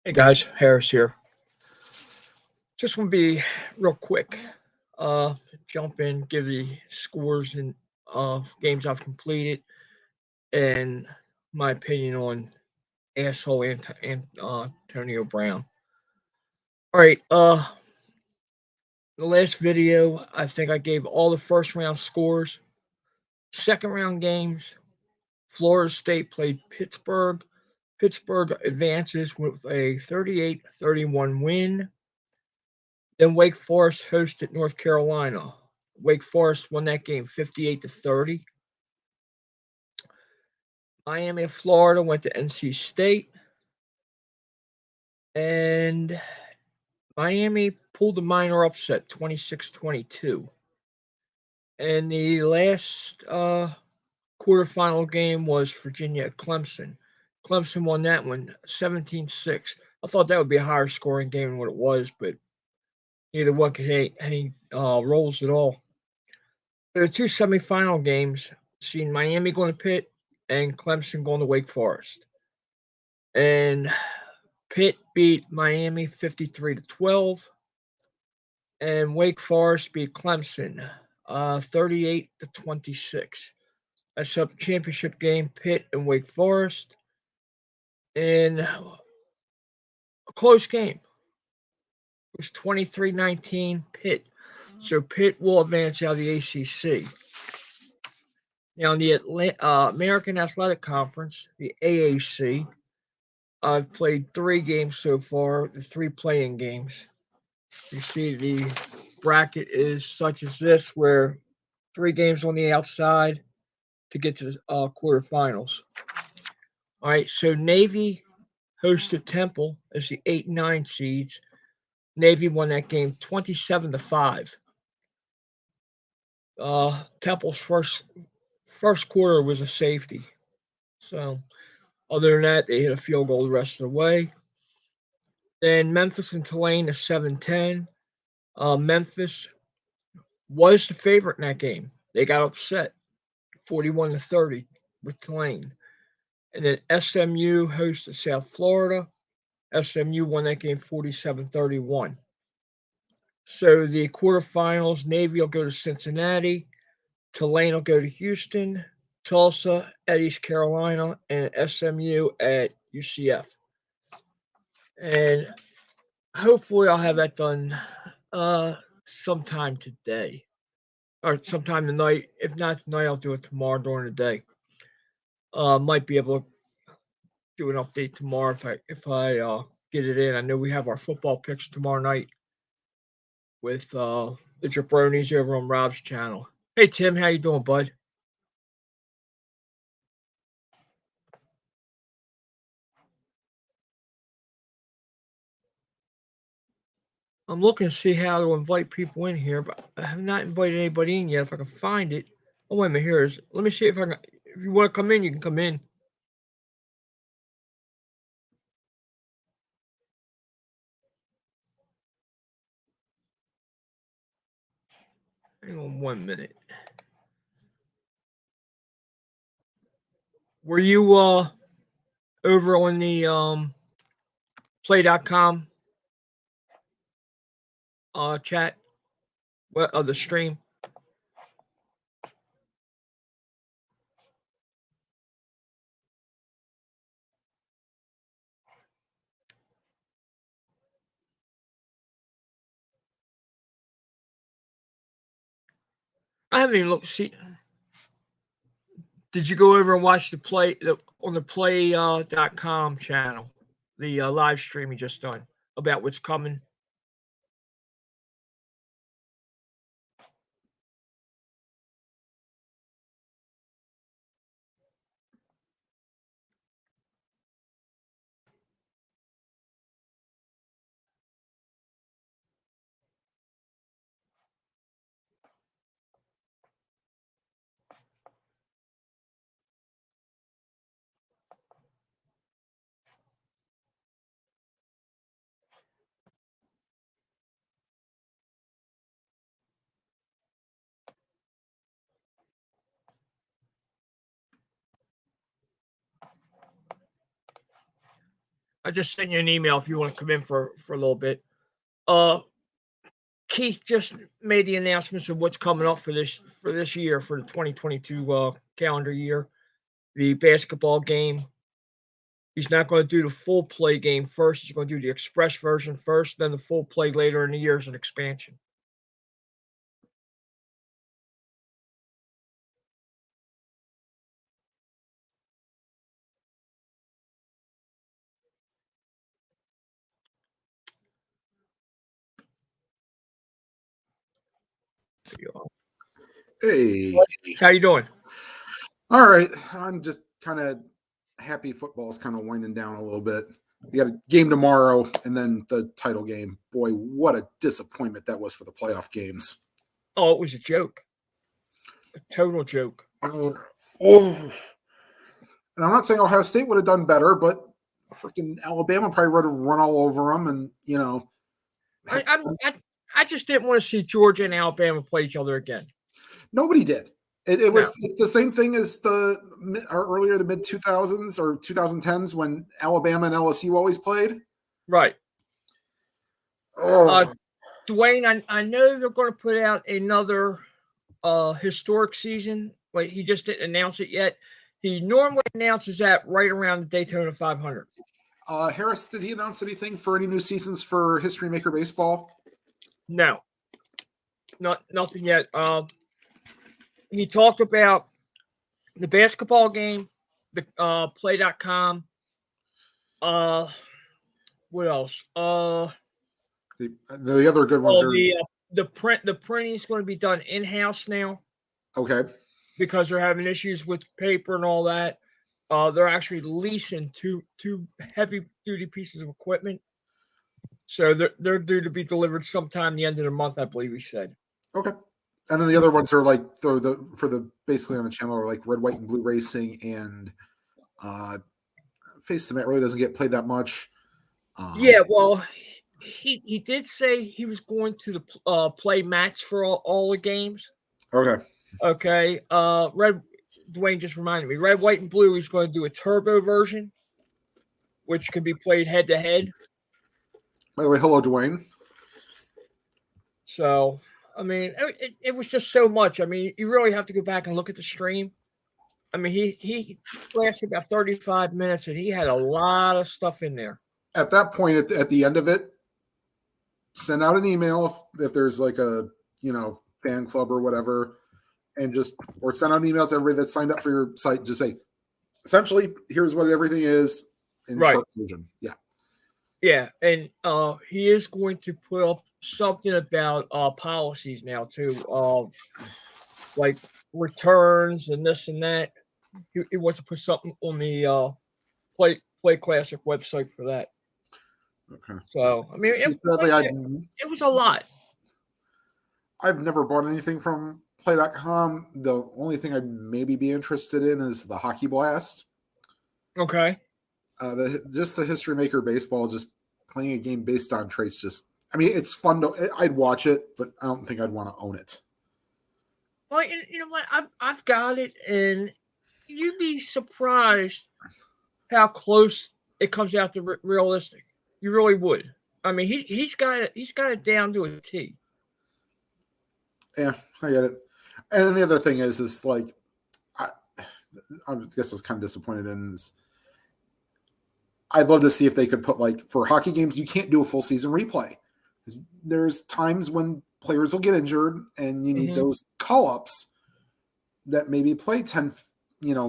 Hey guys, Harris here. Just want to be real quick. Uh, Jump in, give the scores and games I've completed, and my opinion on asshole Antonio Brown. All right. The last video, I think I gave all the first round scores. Second round games, Florida State played Pittsburgh. Pittsburgh advances with a 38-31 win. Then Wake Forest hosted North Carolina. Wake Forest won that game 58-30. Miami of Florida went to NC State. And Miami pulled a minor upset 26-22. And the last quarterfinal game was Virginia at Clemson. Clemson won that one 17-6. I thought that would be a higher scoring game than what it was, but neither one could hit any rolls at all. There are two semifinal games, seeing Miami going to Pitt and Clemson going to Wake Forest. And Pitt beat Miami 53-12, and Wake Forest beat Clemson 38-26. That's a championship game, Pitt and Wake Forest, in a close game. It was 23-19 Pitt. So Pitt will advance out of the ACC. Now, in the American Athletic Conference, the AAC, I've played 3 games so far, the 3 playing games. You see, the bracket is such as this, where 3 games on the outside to get to the quarterfinals. All right, so Navy hosted Temple as the 8 and 9 seeds. Navy won that game 27-5. Temple's first quarter was a safety. So, other than that, they hit a field goal the rest of the way. Then Memphis and Tulane is 7-10. Memphis was the favorite in that game. They got upset 41-30 with Tulane. And then SMU hosted South Florida. SMU won that game 47-31. So the quarterfinals, Navy will go to Cincinnati, Tulane will go to Houston, Tulsa at East Carolina, and SMU at UCF. And hopefully I'll have that done sometime today. Or sometime tonight. If not tonight, I'll do it tomorrow during the day. Might be able to do an update tomorrow if I get it in. I know we have our football picks tomorrow night with the jabronis over on Rob's channel. Hey Tim, how you doing, bud? I'm looking to see how to invite people in here, but I have not invited anybody in yet. If I can find it. Oh wait a minute, here is. Let me see if I can. If you want to come in, you can come in. Hang on 1 minute. Were you over on the play.com chat? What the stream? I haven't even looked. See, did you go over and watch on the play.com channel, the live stream you just done about what's coming? I just sent you an email if you want to come in for a little bit. Keith just made the announcements of what's coming up for this year, for the 2022 calendar year. The basketball game. He's not going to do the full play game first. He's going to do the express version first, then the full play later in the year as an expansion. Hey. How you doing? All right. I'm just kind of happy football's kind of winding down a little bit. We got a game tomorrow and then the title game. Boy, what a disappointment that was for the playoff games. Oh, it was a joke. A total joke. And I'm not saying Ohio State would have done better, but freaking Alabama probably would have run all over them. And, you know. I just didn't want to see Georgia and Alabama play each other again. Nobody did. It's the same thing as the earlier the mid 2000s or 2010s when Alabama and LSU always played. Right. Dwayne, I know they're going to put out another historic season. Wait, he just didn't announce it yet. He normally announces that right around the Daytona 500. Harris, did he announce anything for any new seasons for History Maker Baseball? No. Nothing yet. He talked about the basketball game, the play.com. What else? The other good ones are the printing is going to be done in-house now. Okay. Because they're having issues with paper and all that. They're actually leasing two heavy-duty pieces of equipment. So they're due to be delivered sometime the end of the month, I believe he said. Okay. And then the other ones are like for the basically on the channel are like Red, White, and Blue Racing and Face the Mat really doesn't get played that much. Yeah, well, he did say he was going to play mats for all the games. Okay. Okay. Dwayne just reminded me. Red, White, and Blue, he's going to do a turbo version, which can be played head to head. By the way, hello, Dwayne. So, I mean, it was just so much. I mean, you really have to go back and look at the stream. I mean, he lasted about 35 minutes, and he had a lot of stuff in there. At that point, at the end of it, send out an email if there's like a fan club or whatever, and or send out an email to everybody that signed up for your site. Just say, essentially, here's what everything is in short version. Yeah. Yeah, and he is going to put up something about policies now too, like returns and this and that. He wants to put something on the Play Classic website for that. Okay. So I mean, it was a lot. I've never bought anything from Play.com. The only thing I'd maybe be interested in is the Hockey Blast. Okay. The History Maker Baseball, just playing a game based on traits. It's fun I'd watch it, but I don't think I'd want to own it. Well, you know what? I've got it, and you'd be surprised how close it comes out to realistic. You really would. I mean, he's got it down to a T. Yeah, I get it. And then the other thing is like, I guess I was kind of disappointed in this. I'd love to see if they could put, like, for hockey games, you can't do a full season replay. There's times when players will get injured and you need those call-ups that maybe play 10,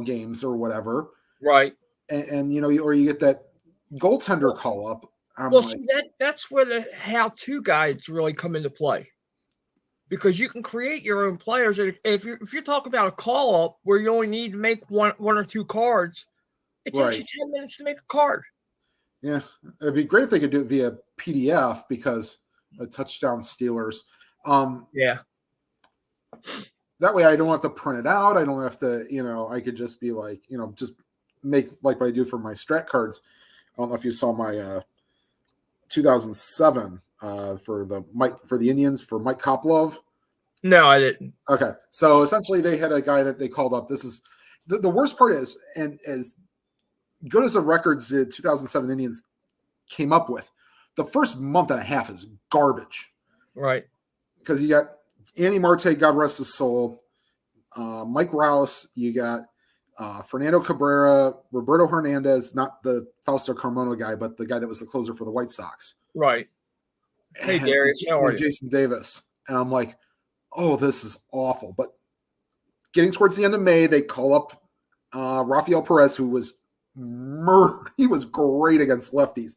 games or whatever. Right. And or you get that goaltender call-up. See, that's where the how-to guides really come into play. Because you can create your own players. And if you're talking about a call-up where you only need to make one or two cards, it takes you 10 minutes to make a card. Yeah, it'd be great if they could do it via PDF because a touchdown Steelers. Yeah. That way I don't have to print it out. I don't have to, I could just be like, just make like what I do for my strat cards. I don't know if you saw my 2007 for the Indians for Mike Koplov. No, I didn't. Okay. So essentially they had a guy that they called up. This is the worst part is, and as good as the records the 2007 Indians came up with. The first month and a half is garbage. Right. Because you got Andy Marte, God rest his soul, Mike Rouse, you got Fernando Cabrera, Roberto Hernandez, not the Fausto Carmona guy, but the guy that was the closer for the White Sox. Right. Hey, Darius, how are you? Jason Davis. And I'm like, oh, this is awful. But getting towards the end of May, they call up Rafael Perez, who was he was great against lefties.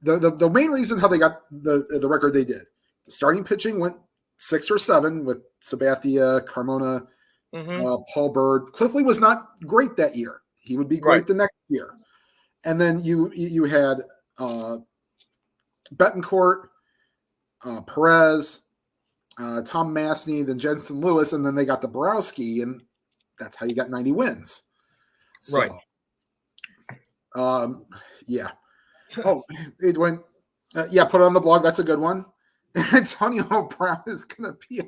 The main reason how they got the record they did, the starting pitching went 6 or 7 with Sabathia, Carmona, Paul Bird. Cliffley was not great that year. He would be great the next year. And then you had Betancourt, Perez, Tom Masney, then Jensen Lewis, and then they got the Borowski, and that's how you got 90 wins. So, right. Yeah. Oh, it went. Yeah, put it on the blog. That's a good one. Antonio Brown is going to be a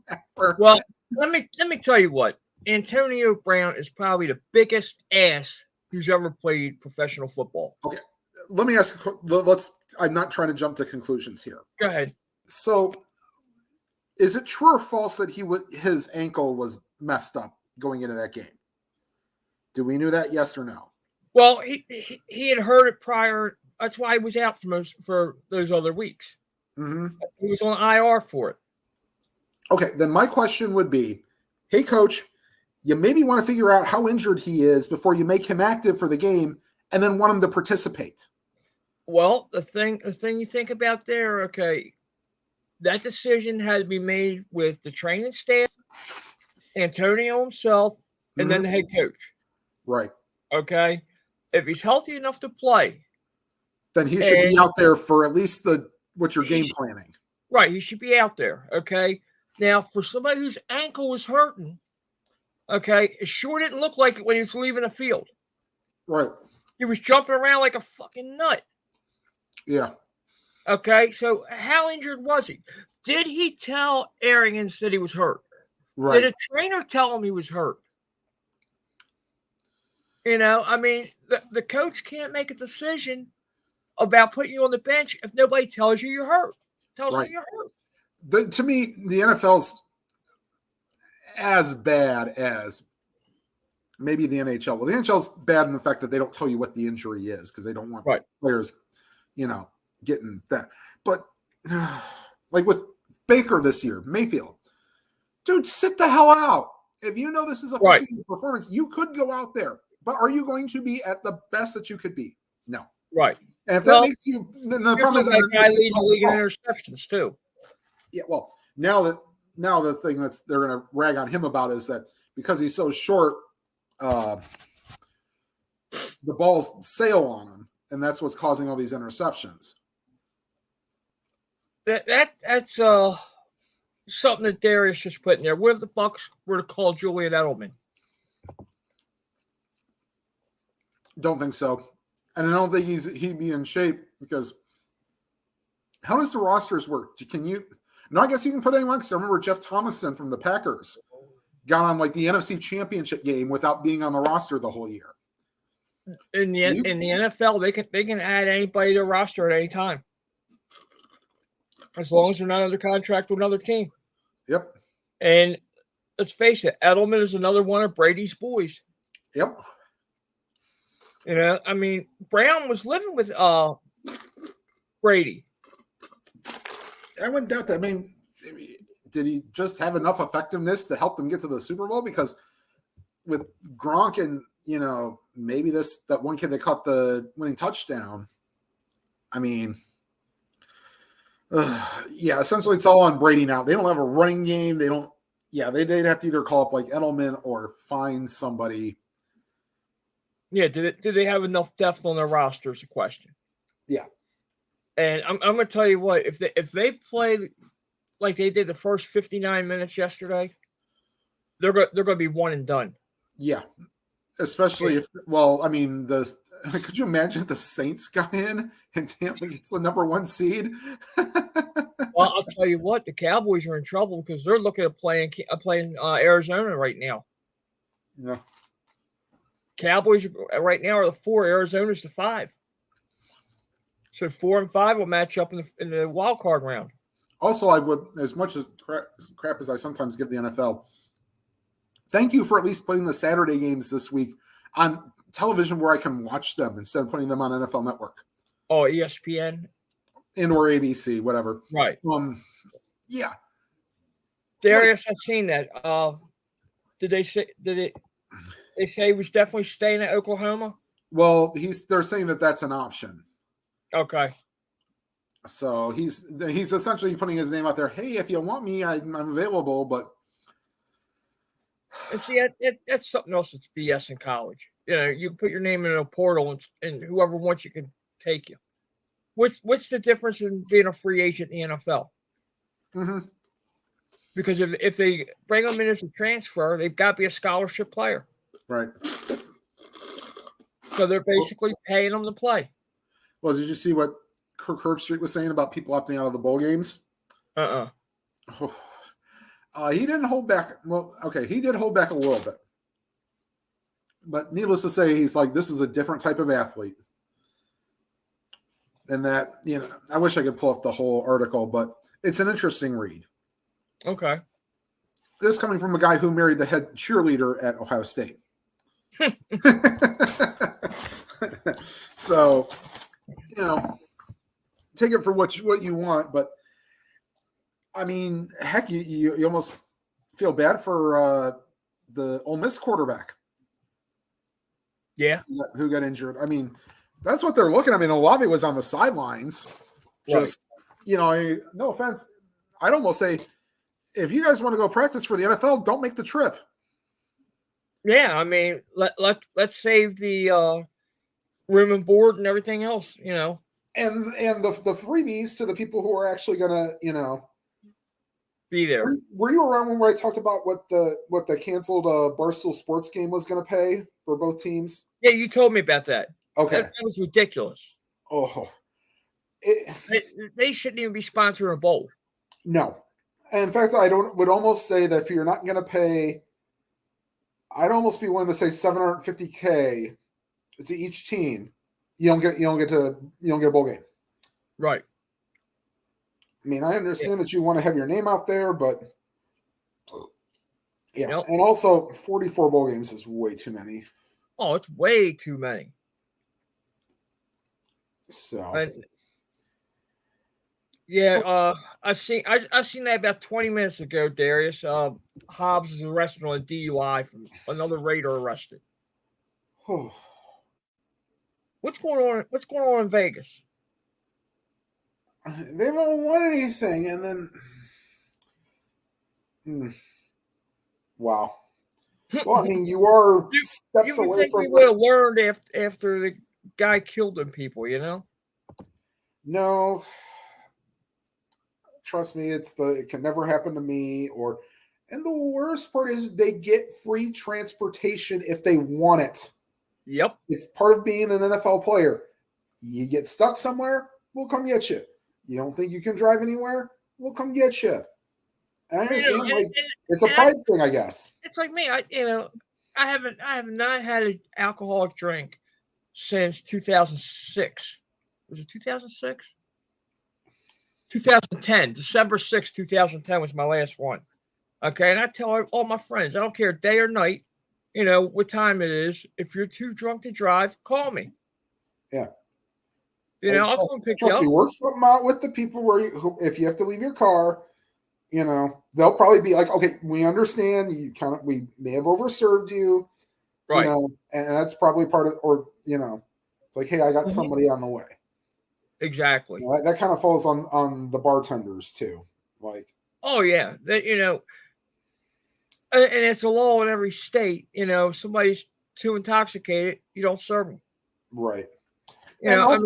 rapper. Well, let me tell you what. Antonio Brown is probably the biggest ass who's ever played professional football. Okay, let me ask. I'm not trying to jump to conclusions here. Go ahead. So, is it true or false that his ankle was messed up going into that game? Do we know that? Yes or no? Well, he had heard it prior. That's why he was out for those other weeks. Mm-hmm. He was on IR for it. Okay, then my question would be, hey, coach, you maybe want to figure out how injured he is before you make him active for the game and then want him to participate. Well, the thing you think about there, okay, that decision had to be made with the training staff, Antonio himself, and then the head coach. Right. Okay. If he's healthy enough to play, then he should be out there for at least what you're game planning. Right. He should be out there. Okay. Now, for somebody whose ankle was hurting, okay, it sure didn't look like it when he was leaving the field. Right. He was jumping around like a fucking nut. Yeah. Okay. So how injured was he? Did he tell Arians that he was hurt? Right. Did a trainer tell him he was hurt? You know, I mean, the coach can't make a decision about putting you on the bench if nobody tells you you're hurt. Tells you you're hurt. To me, the NFL's as bad as maybe the NHL. Well, the NHL's bad in the fact that they don't tell you what the injury is because they don't want players, getting that. But like with Baker this year, Mayfield, dude, sit the hell out. If you know this is a performance, you could go out there. But are you going to be at the best that you could be? No. Right. And if that makes you, then the problem is that guy leads the league in interceptions too. Yeah. Well, now the thing they're going to rag on him about is that because he's so short, the balls sail on him, and that's what's causing all these interceptions. That's something that Darius just put in there. What if the Bucs were to call Julian Edelman? Don't think so. And I don't think he'd be in shape because how does the rosters work? Can you? No, I guess you can put anyone. Because I remember Jeff Thomason from the Packers got on like the NFC Championship game without being on the roster the whole year. In the NFL, they can add anybody to the roster at any time, as long as they're not under contract with another team. Yep. And let's face it, Edelman is another one of Brady's boys. Yep. You know, I mean, Brown was living with Brady. I wouldn't doubt that. I mean, did he just have enough effectiveness to help them get to the Super Bowl? Because with Gronk and, maybe that one kid that caught the winning touchdown, I mean, essentially it's all on Brady now. They don't have a running game. They'd have to either call up like Edelman or find somebody. Yeah, do they have enough depth on their roster is a question. Yeah. And I'm going to tell you what, if they play like they did the first 59 minutes yesterday, they're going to be one and done. Yeah. Especially could you imagine if the Saints got in and Tampa gets the number 1 seed? Well, I'll tell you what, the Cowboys are in trouble because they're looking at playing Arizona right now. Yeah. Cowboys right now are the 4, Arizona's the 5. So 4 and 5 will match up in the wild card round. Also, I would, as much as crap as I sometimes give the NFL, thank you for at least putting the Saturday games this week on television where I can watch them instead of putting them on NFL Network. Oh, ESPN? Or ABC, whatever. Right. Yeah. Darius, I've seen that. Did they say he was definitely staying at Oklahoma? Well, they're saying that that's an option. Okay. So he's essentially putting his name out there. Hey, if you want me, I'm available. But and see, that's something else that's BS in college. You put your name in a portal, and whoever wants you can take you. What's the difference in being a free agent in the NFL? Mm-hmm. Because if they bring them in as a transfer, they've got to be a scholarship player. Right. So they're basically paying them to play. Well, did you see what Kirk Herbstreit was saying about people opting out of the bowl games? Oh, he didn't hold back. Well, okay, he did hold back a little bit. But needless to say, he's like, this is a different type of athlete. And that, I wish I could pull up the whole article, but it's an interesting read. Okay. This coming from a guy who married the head cheerleader at Ohio State. So, take it for what you want, but I mean, heck, you almost feel bad for the Ole Miss quarterback. Yeah. Who got injured. I mean, that's what they're looking at. I mean, Olave was on the sidelines. Just, no offense. I'd almost say, if you guys want to go practice for the NFL, don't make the trip. Yeah, I mean, let's save the room and board and everything else, And the freebies to the people who are actually gonna, be there. Were you around when I talked about what the canceled Barstool Sports game was going to pay for both teams? Yeah, you told me about that. Okay, that was ridiculous. Oh, they shouldn't even be sponsoring a bowl. No, and in fact, would almost say that if you're not going to pay, I'd almost be willing to say $750K to each team. You don't get a bowl game. Right. I mean, I understand that you want to have your name out there, but yeah. Nope. And also 44 bowl games is way too many. Oh, it's way too many. So I seen that about 20 minutes ago, Darius. Hobbs is arrested on a DUI from another Raider arrested. What's going on in Vegas? They don't want anything, and then wow. Well, I mean, you are steps away from. You would have learned after the guy killed them people, No, trust me, it can never happen to me. And the worst part is they get free transportation if they want it. Yep, it's part of being an NFL player. You get stuck somewhere, we'll come get you. You don't think you can drive anywhere? We'll come get you. And I understand, it's a pride thing, I guess. It's like me. I have not had an alcoholic drink since 2006. Was it 2006? 2010. December 6th, 2010 was my last one. Okay, and I tell all my friends, I don't care day or night, what time it is. If you're too drunk to drive, call me. Yeah. I'll come pick you up. We work something out with the people who, if you have to leave your car, they'll probably be like, okay, we understand we may have overserved you, right? And that's probably part of, it's like, hey, I got somebody on the way. Exactly. That kind of falls on the bartenders too. Like, oh yeah, and it's a law in every state. If somebody's too intoxicated, you don't serve them. Right. And also,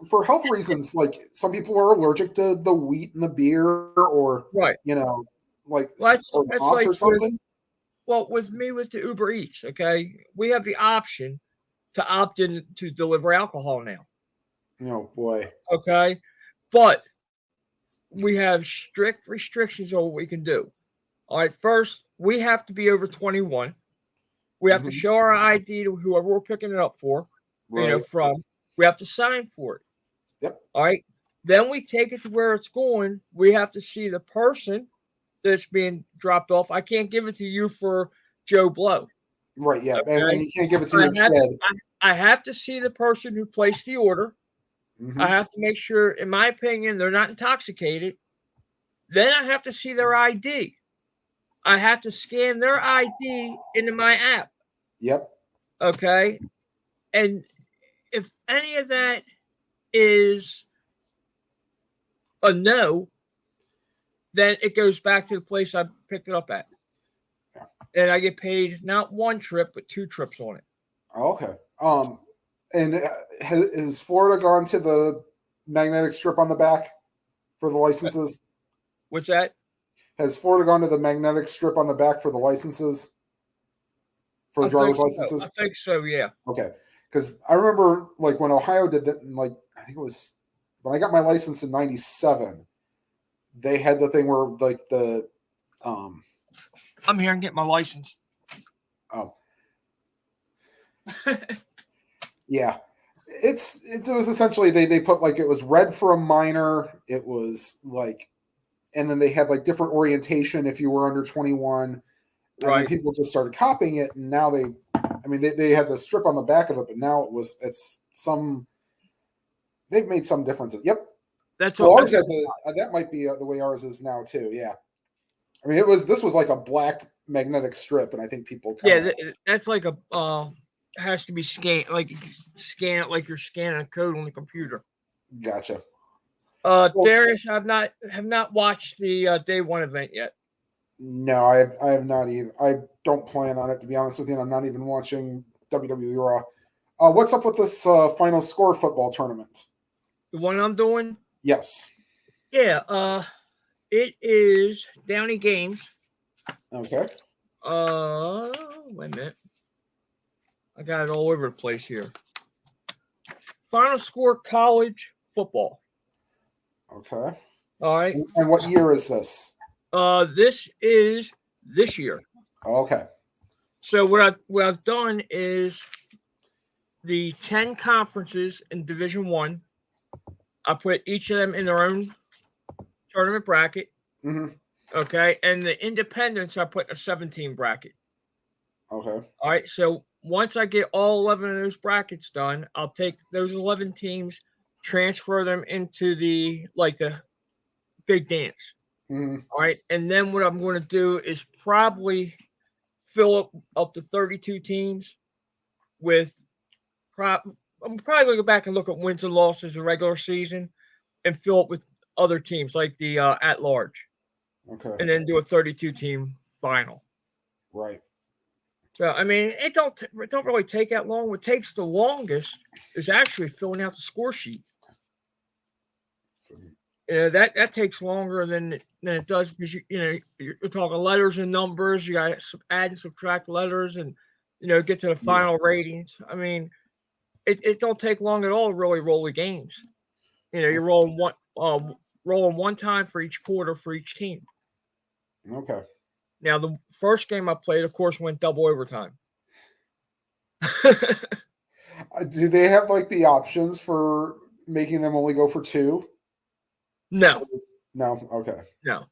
for health reasons, like some people are allergic to the wheat and the beer, or right, or something. With me with the Uber Eats, okay, we have the option to opt in to deliver alcohol now. Oh boy. Okay, but we have strict restrictions on what we can do. All right, first we have to be over 21. We have to show our ID to whoever we're picking it up for. Right. From. We have to sign for it. Yep. All right. Then we take it to where it's going. We have to see the person that's being dropped off. I can't give it to you for Joe Blow. Right. Yeah. Okay? And you can't give it to your kid. I have to see the person who placed the order. Mm-hmm. I have to make sure, in my opinion, they're not intoxicated. Then I have to see their ID. I have to scan their ID into my app. Yep. Okay. And if any of that is a no, then it goes back to the place I picked it up at. Yeah. And I get paid not one trip, but 2 trips on it. Okay. And has Florida gone to the magnetic strip on the back for the licenses? What's that? Has Florida gone to the magnetic strip on the back for the licenses? For the driver's licenses? I think so, yeah. Okay. Because I remember, like, when Ohio did that, like, I think it was when I got my license in 97, they had the thing where, like, the I'm here and get my license. Oh. Yeah. It was essentially they put, like, it was red for a minor, it was like, and then they had, like, different orientation if you were under 21. And then people just started copying it, and now they had the strip on the back of it, but now they've made some differences. Yep. That's well, ours had that might be the way ours is now too. Yeah. I mean, this was like a black magnetic strip, and I think people that's like a has to be scanned, like scan it like you're scanning a code on the computer. Gotcha. Darius, have not watched the day one event yet. No, I have not either. I don't plan on it, to be honest with you. And I'm not even watching WWE Raw. What's up with this final score football tournament? The one I'm doing? Yes. Yeah. It is Downey Games. Okay. Wait a minute. I got it all over the place here. Final score college football. Okay. All right. And what year is this? This is this year. Okay. So what I've done is the 10 conferences in Division 1. I put each of them in their own tournament bracket. Mm-hmm. Okay. And the independents, I put a 17 bracket. Okay. All right. So once I get all 11 of those brackets done, I'll take those 11 teams, transfer them into the big dance. Mm-hmm. All right. And then what I'm going to do is probably fill up to 32 teams with I'm probably going to go back and look at wins and losses in regular season and fill it with other teams like the at large. Okay. And then do a 32 team final. Right. So I mean, it don't really take that long. What takes the longest is actually filling out the score sheet. That takes longer than it does because you're talking letters and numbers. You got to add and subtract letters and get to the final ratings. I mean, it don't take long at all to really roll the games. You're rolling one time for each quarter for each team. Okay. Now the first game I played, of course, went double overtime. Do they have like the options for making them only go for 2? No. Okay. No.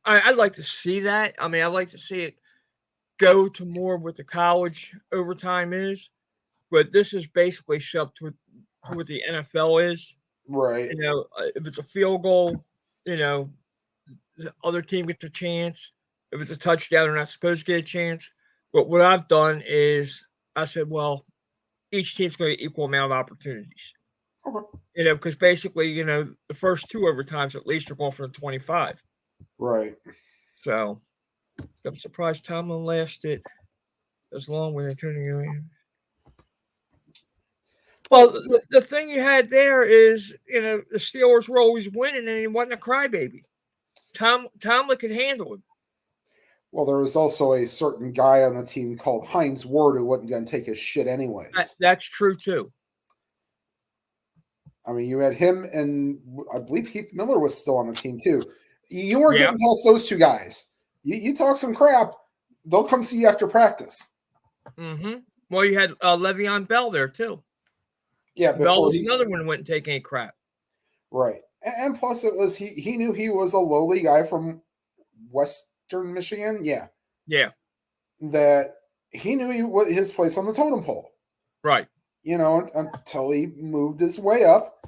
I'd like to see that. I mean, I'd like to see it go to more what the college overtime is, but this is basically shoved to what the NFL is. Right. If it's a field goal, the other team gets a chance. If it's a touchdown, they're not supposed to get a chance. But what I've done is I said, well, each team's going to get equal amount of opportunities. Okay. Because basically, the first 2 overtimes at least are going for the 25. Right. So I'm surprised Tomlin lasted as long when they turned it in. Well, the thing you had there is, the Steelers were always winning, and he wasn't a crybaby. Tomlin could handle it. Well, there was also a certain guy on the team called Hines Ward who wasn't going to take his shit anyways. That's true, too. I mean, you had him, and I believe Heath Miller was still on the team, too. You were getting past those 2 guys. You talk some crap, they'll come see you after practice. Mm-hmm. Well, you had Le'Veon Bell there too. Yeah, Bell before was another one who wouldn't take any crap. right. And plus it was he knew he was a lowly guy from Western Michigan. Yeah. Yeah. That he knew his place on the totem pole. Right. Until he moved his way up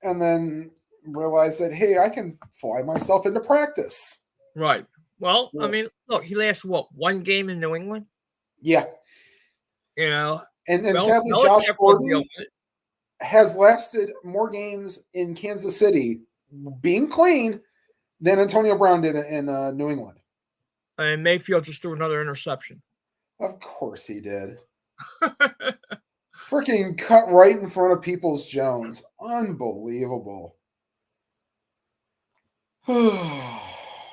and then realized that, hey, I can fly myself into practice. Right. Well, I mean, look, he lasted one game in New England? Yeah. And sadly, Josh Gordon has lasted more games in Kansas City being clean than Antonio Brown did in New England. And Mayfield just threw another interception. Of course he did. Freaking cut right in front of Peoples-Jones. Unbelievable.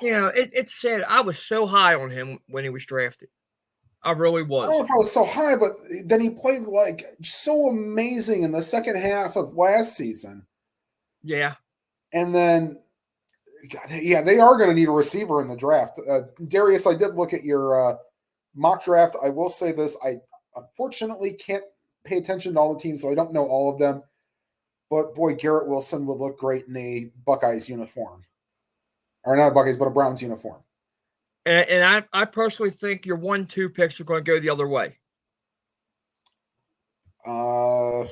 It's sad. I was so high on him when he was drafted. I really was. I don't know if I was so high, but then he played like so amazing in the second half of last season. Yeah. And then, yeah, they are going to need a receiver in the draft. Darius, I did look at your mock draft. I will say this. I unfortunately can't pay attention to all the teams, so I don't know all of them. But boy, Garrett Wilson would look great in a Buckeyes uniform. Or not a Buckeyes, but a Browns uniform. And I personally think your 1-2 picks are going to go the other way. I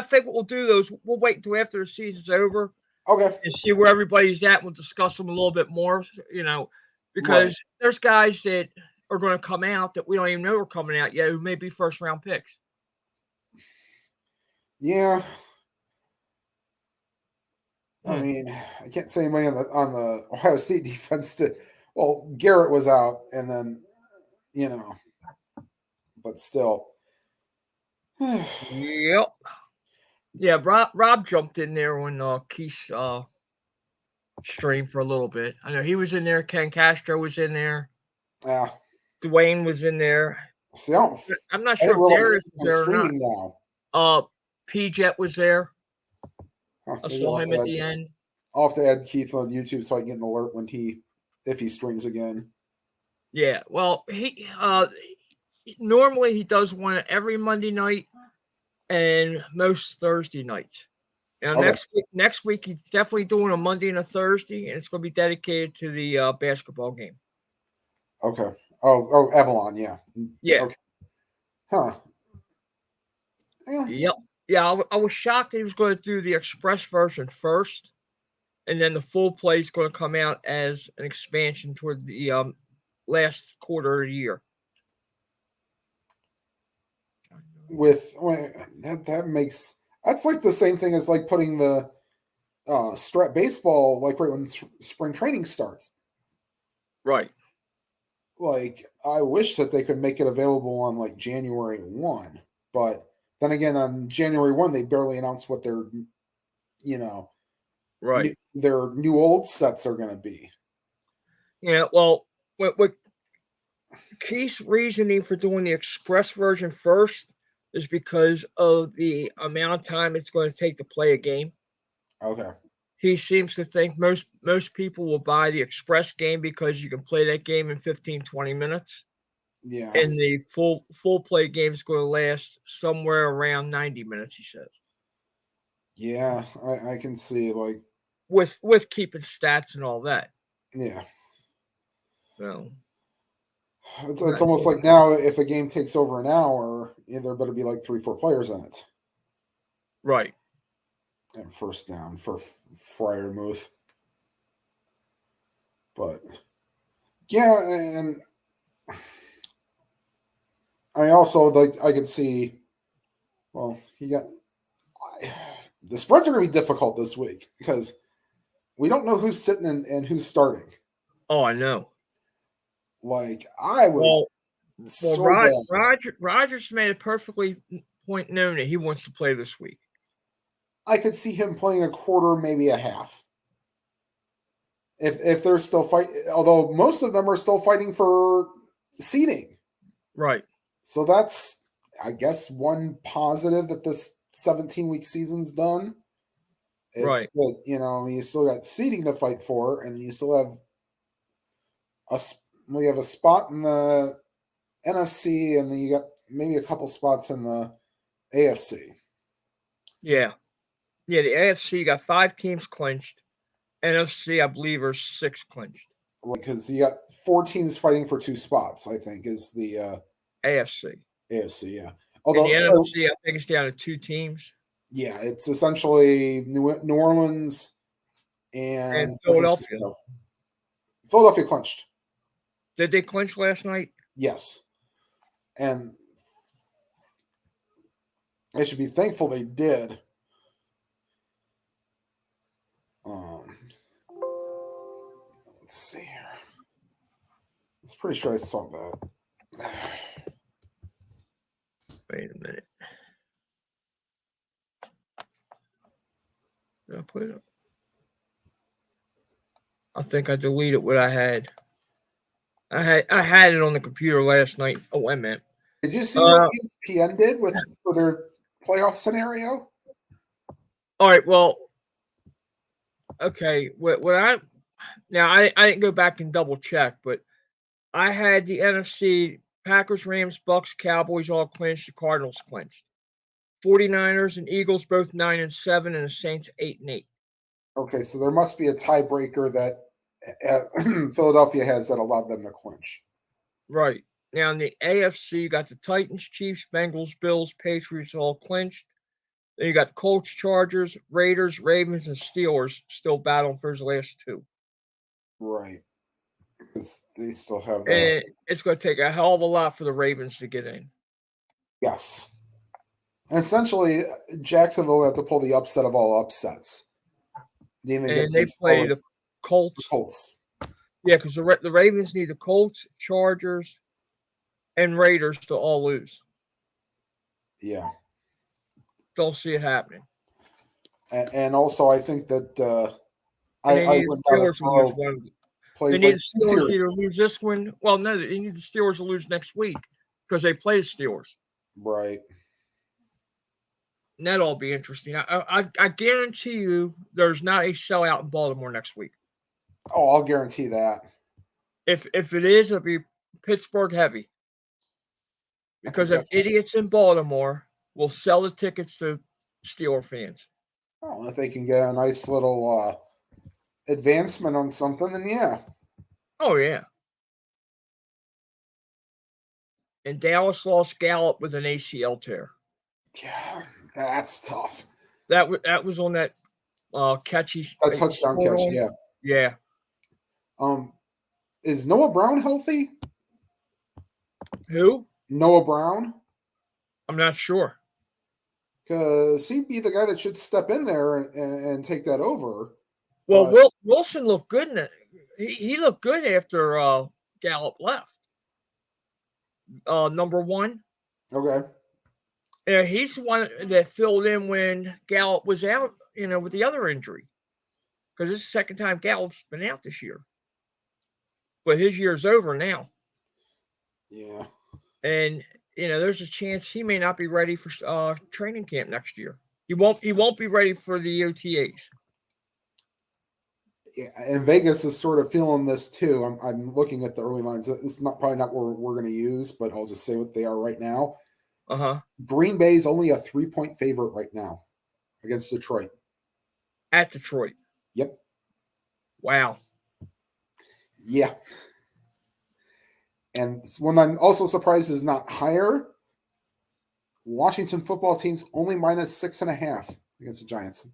think what we'll do is we'll wait until after the season's over. Okay. And see where everybody's at. We'll discuss them a little bit more, because there's guys that are going to come out that we don't even know are coming out yet who may be first-round picks. Yeah. I mean, I can't say anybody on the Ohio State defense well, Garrett was out, and then, but still. Yep. Yeah, Rob jumped in there when Keith streamed for a little bit. I know he was in there. Ken Castro was in there. Yeah. Dwayne was in there. See, I'm not sure if Darius was there or not. Now. P-Jet was there. I saw him at the end. I'll have to add Keith on YouTube so I can get an alert if he streams again. Yeah, well, he normally he does one every Monday night and most Thursday nights. Now next week he's definitely doing a Monday and a Thursday, and it's going to be dedicated to the basketball game. Okay. Oh, Avalon, yeah. Yeah. Okay. Huh. Yeah. Yep. Yeah, I was shocked that he was going to do the express version first, and then the full play is going to come out as an expansion toward the last quarter of the year. That's like the same thing as like putting the strap baseball like right when spring training starts. Right. Like, I wish that they could make it available on like January 1, but then again, on January 1, they barely announced what their, right, their new old sets are going to be. Yeah, well, what Keith's reasoning for doing the express version first is because of the amount of time it's going to take to play a game. Okay. He seems to think most people will buy the express game because you can play that game in 15, 20 minutes. Yeah. And the full play game is going to last somewhere around 90 minutes, he says. Yeah, I can see, like, with keeping stats and all that. Yeah. So it's almost like now if a game takes over an hour, there better be like 3-4 players in it. Right. And first down for Freiermuth. But yeah, and I also I could see, well, the spreads are going to be difficult this week because we don't know who's sitting and who's starting. Oh, I know. Like, I was Rogers made it perfectly point known that he wants to play this week. I could see him playing a quarter, maybe a half. If they're still fighting, although most of them are still fighting for seeding. Right. So that's, I guess, one positive that this 17-week season's done. It's right. That, you still got seeding to fight for, and you still have we have a spot in the NFC, and then you got maybe a couple spots in the AFC. Yeah. Yeah, the AFC, you got 5 teams clinched. NFC, I believe, are 6 clinched. Because you got 4 teams fighting for 2 spots, I think, is the AFC. AFC, yeah. In Although the NFC, I think it's down to 2 teams. yeah, it's essentially New Orleans and Philadelphia. Philadelphia clinched. Did they clinch last night? Yes. And they should be thankful they did. Let's see here. I was pretty sure I saw that. Wait a minute. Did I put it up? I think I deleted what I had. I had it on the computer last night. Oh, wait a minute. Did you see what ESPN did for their playoff scenario? All right. Well, okay. I didn't go back and double check, but I had the NFC Packers, Rams, Bucks, Cowboys all clinched. The Cardinals clinched. 49ers and Eagles both 9-7, and the Saints 8-8. Okay, so there must be a tiebreaker that Philadelphia has that allowed them to clinch. Right. Now in the AFC, you got the Titans, Chiefs, Bengals, Bills, Patriots all clinched. Then you got the Colts, Chargers, Raiders, Ravens, and Steelers still battling for his last 2. Right. Because they still have that. And it's going to take a hell of a lot for the Ravens to get in. Yes. And essentially, Jacksonville will have to pull the upset of all upsets. They play the Colts. Yeah, because the Ravens need the Colts, Chargers, and Raiders to all lose. Yeah. Don't see it happening. And also, I think that they need the Steelers to lose one. They need the Steelers to lose this one. Well, no, they need the Steelers to lose next week because they play the Steelers. Right. And that'll be interesting. I guarantee you there's not a sellout in Baltimore next week. Oh, I'll guarantee that. If it is, it'll be Pittsburgh heavy. Because of idiots in Baltimore will sell the tickets to Steeler fans. Oh, if they can get a nice little advancement on something, then yeah. Oh, yeah. And Dallas lost Gallup with an ACL tear. Yeah, that's tough. That was on that catchy touchdown catch. Yeah. Yeah. Is Noah Brown healthy? Who? Noah Brown. I'm not sure. Because he'd be the guy that should step in there and take that over. Well, Wilson looked good. He looked good after Gallup left. Number 1. Okay. Yeah, he's the one that filled in when Gallup was out, with the other injury. Because this is the second time Gallup's been out this year. But his year's over now. Yeah. And, there's a chance he may not be ready for training camp next year. He won't be ready for the OTAs. Yeah, and Vegas is sort of feeling this too. I'm looking at the early lines. It's probably not what we're going to use, but I'll just say what they are right now. Green Bay's only a 3-point favorite right now against Detroit. At Detroit. Yep. Wow. Yeah. And one I'm also surprised is not higher. Washington football team's only -6.5 against the Giants.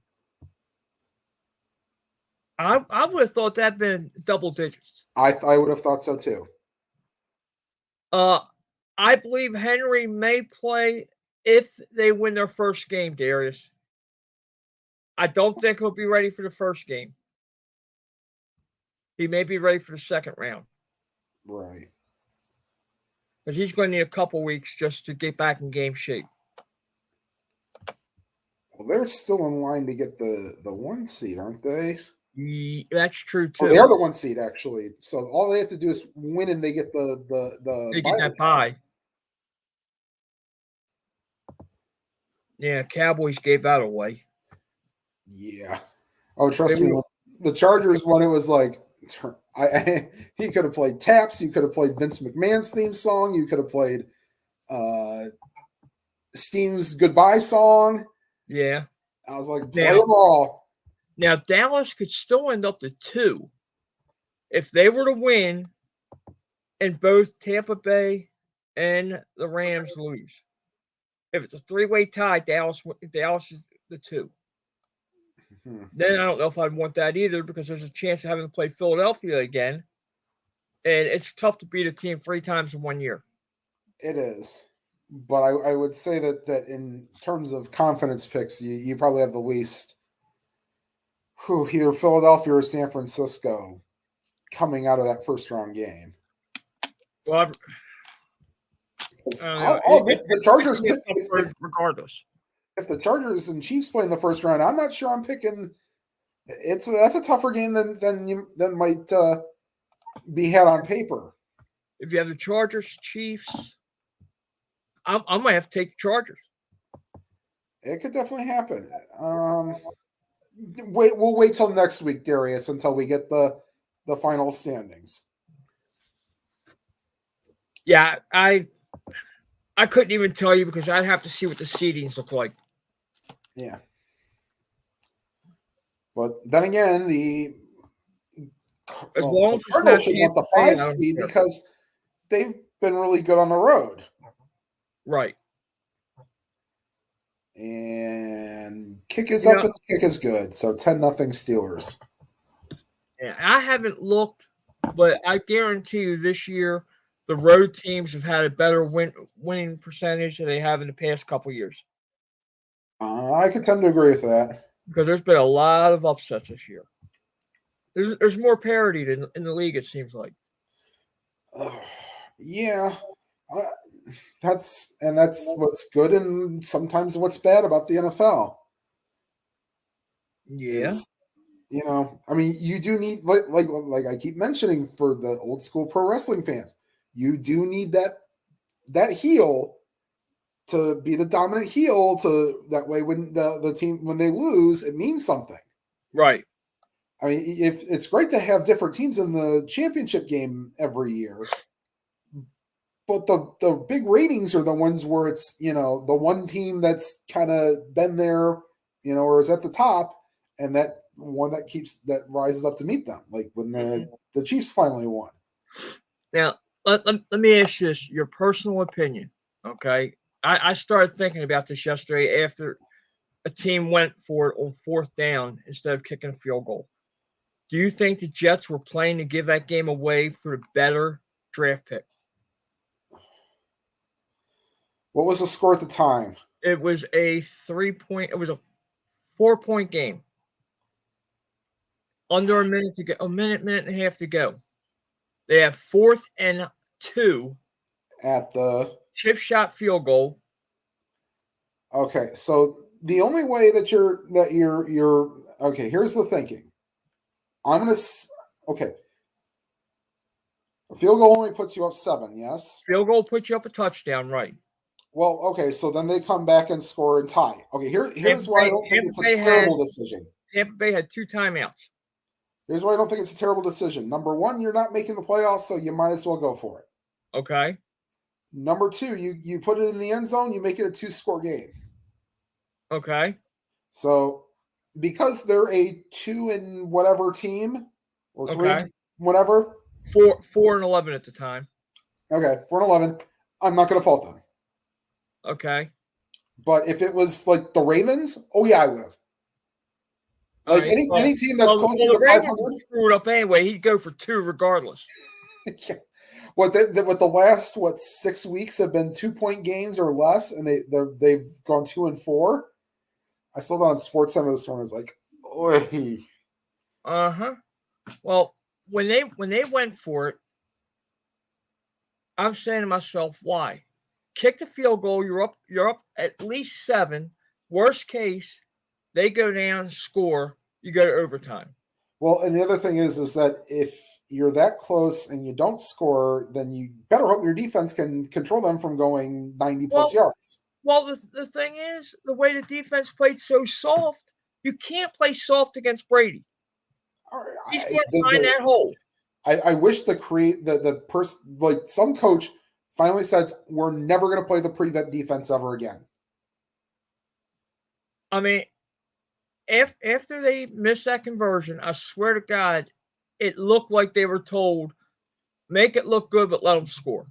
I would have thought that'd been double digits. I would have thought so too. I believe Henry may play if they win their first game, Darius. I don't think he'll be ready for the first game. He may be ready for the second round. Right. Because he's going to need a couple weeks just to get back in game shape. Well, they're still in line to get the 1 seed, aren't they? That's true too. Oh, they are the 1 seed actually. So all they have to do is win, and they get the they get that bye. Yeah, Cowboys gave that away. Yeah. Oh, trust me. The Chargers one, it was like He could have played Taps. You could have played Vince McMahon's theme song. You could have played Steam's goodbye song. Yeah. I was like, play them all. Now, Dallas could still end up to 2 if they were to win and both Tampa Bay and the Rams lose. If it's a 3-way tie, Dallas is the 2. Then I don't know if I'd want that either because there's a chance of having to play Philadelphia again. And it's tough to beat a team 3 times in 1 year. It is. But I would say that in terms of confidence picks, you probably have the least either Philadelphia or San Francisco coming out of that first round game. Well, the Chargers regardless. If the Chargers and Chiefs play in the first round, I'm not sure I'm picking. That's a tougher game than might be had on paper. If you have the Chargers, Chiefs, I might have to take the Chargers. It could definitely happen. We'll wait till next week, Darius, until we get the final standings. Yeah, I couldn't even tell you because I'd have to see what the seedings look like. Yeah. But then again, the Cardinals should want the 5 seed because they've been really good on the road. Right. And kick is up and the kick is good. So 10-0 Steelers. Yeah, I haven't looked, but I guarantee you this year the road teams have had a better winning percentage than they have in the past couple years. I could tend to agree with that. Because there's been a lot of upsets this year. There's more parity in the league, it seems like. Yeah. That's what's good and sometimes what's bad about the NFL. Yeah. I mean, you do need like I keep mentioning for the old school pro wrestling fans, you do need that heel to be the dominant heel to that way when the team when they lose, it means something. Right. I mean, if it's great to have different teams in the championship game every year, but the big ratings are the ones where it's, the one team that's kind of been there, or is at the top, and that one that rises up to meet them, like when the Chiefs finally won. Now, let me ask you this, your personal opinion, okay? I started thinking about this yesterday after a team went for it on 4th down instead of kicking a field goal. Do you think the Jets were playing to give that game away for a better draft pick? What was the score at the time? It was a 4-point game. Under a minute to go, a minute and a half to go. They have 4th and 2 at the chip shot field goal. Okay, so the only way that you're okay, here's the thinking. Okay. A field goal only puts you up 7, yes? Field goal puts you up a touchdown, right? Well, okay, so then they come back and score and tie. Okay, here's why I don't think it's a terrible decision. Tampa Bay had 2 timeouts. Here's why I don't think it's a terrible decision. Number 1, you're not making the playoffs, so you might as well go for it. Okay. Number 2, you put it in the end zone, you make it a 2-score game. Okay. So because they're a 2 and whatever team, or 3 and whatever. 4 and 11 at the time. Okay, 4 and 11. I'm not going to fault them. Okay. But if it was like the Ravens, oh yeah, I would have. Like any team that's closer to 500, screw it up anyway. He'd go for 2 regardless. Yeah. What the last 6 weeks have been 2-point games or less, and they've gone 2 and 4. I saw that on SportsCenter this morning. I was like, oi. Well, when they went for it, I'm saying to myself, why? Kick the field goal. You're up at least 7. Worst case, they go down, score. You go to overtime. Well, and the other thing is that if you're that close and you don't score, then you better hope your defense can control them from going 90-plus yards. Well, the thing is, the way the defense played so soft, you can't play soft against Brady. He's going to find that hole. I wish the person, like some coach finally says, we're never going to play the prevent defense ever again. I mean, after they missed that conversion, I swear to God, it looked like they were told, make it look good, but let them score.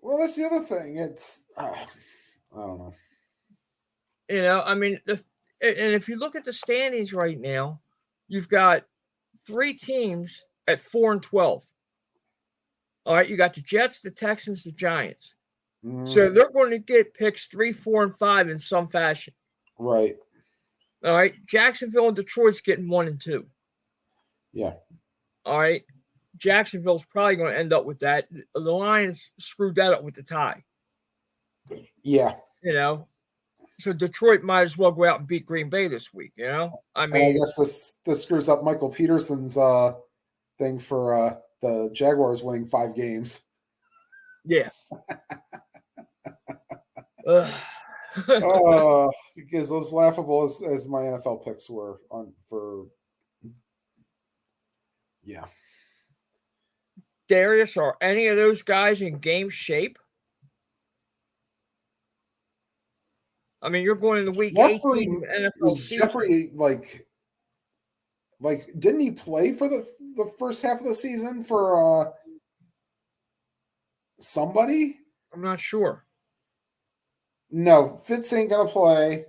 Well, that's the other thing. It's I don't know. I mean, and if you look at the standings right now, you've got 3 teams at 4-12. All right, you got the Jets, the Texans, the Giants. So they're going to get picks 3, 4, and 5 in some fashion. Right. All right. Jacksonville and Detroit's getting 1 and 2. Yeah. All right. Jacksonville's probably going to end up with that. The Lions screwed that up with the tie. Yeah. So Detroit might as well go out and beat Green Bay this week. I mean, and I guess this screws up Michael Peterson's thing for the Jaguars winning 5 games. Yeah. Because as laughable as my NFL picks were yeah. Darius, are any of those guys in game shape? I mean, you're going into week 18 NFL season. Jeffrey, like didn't he play for the first half of the season for somebody? I'm not sure. No, Fitz ain't gonna play.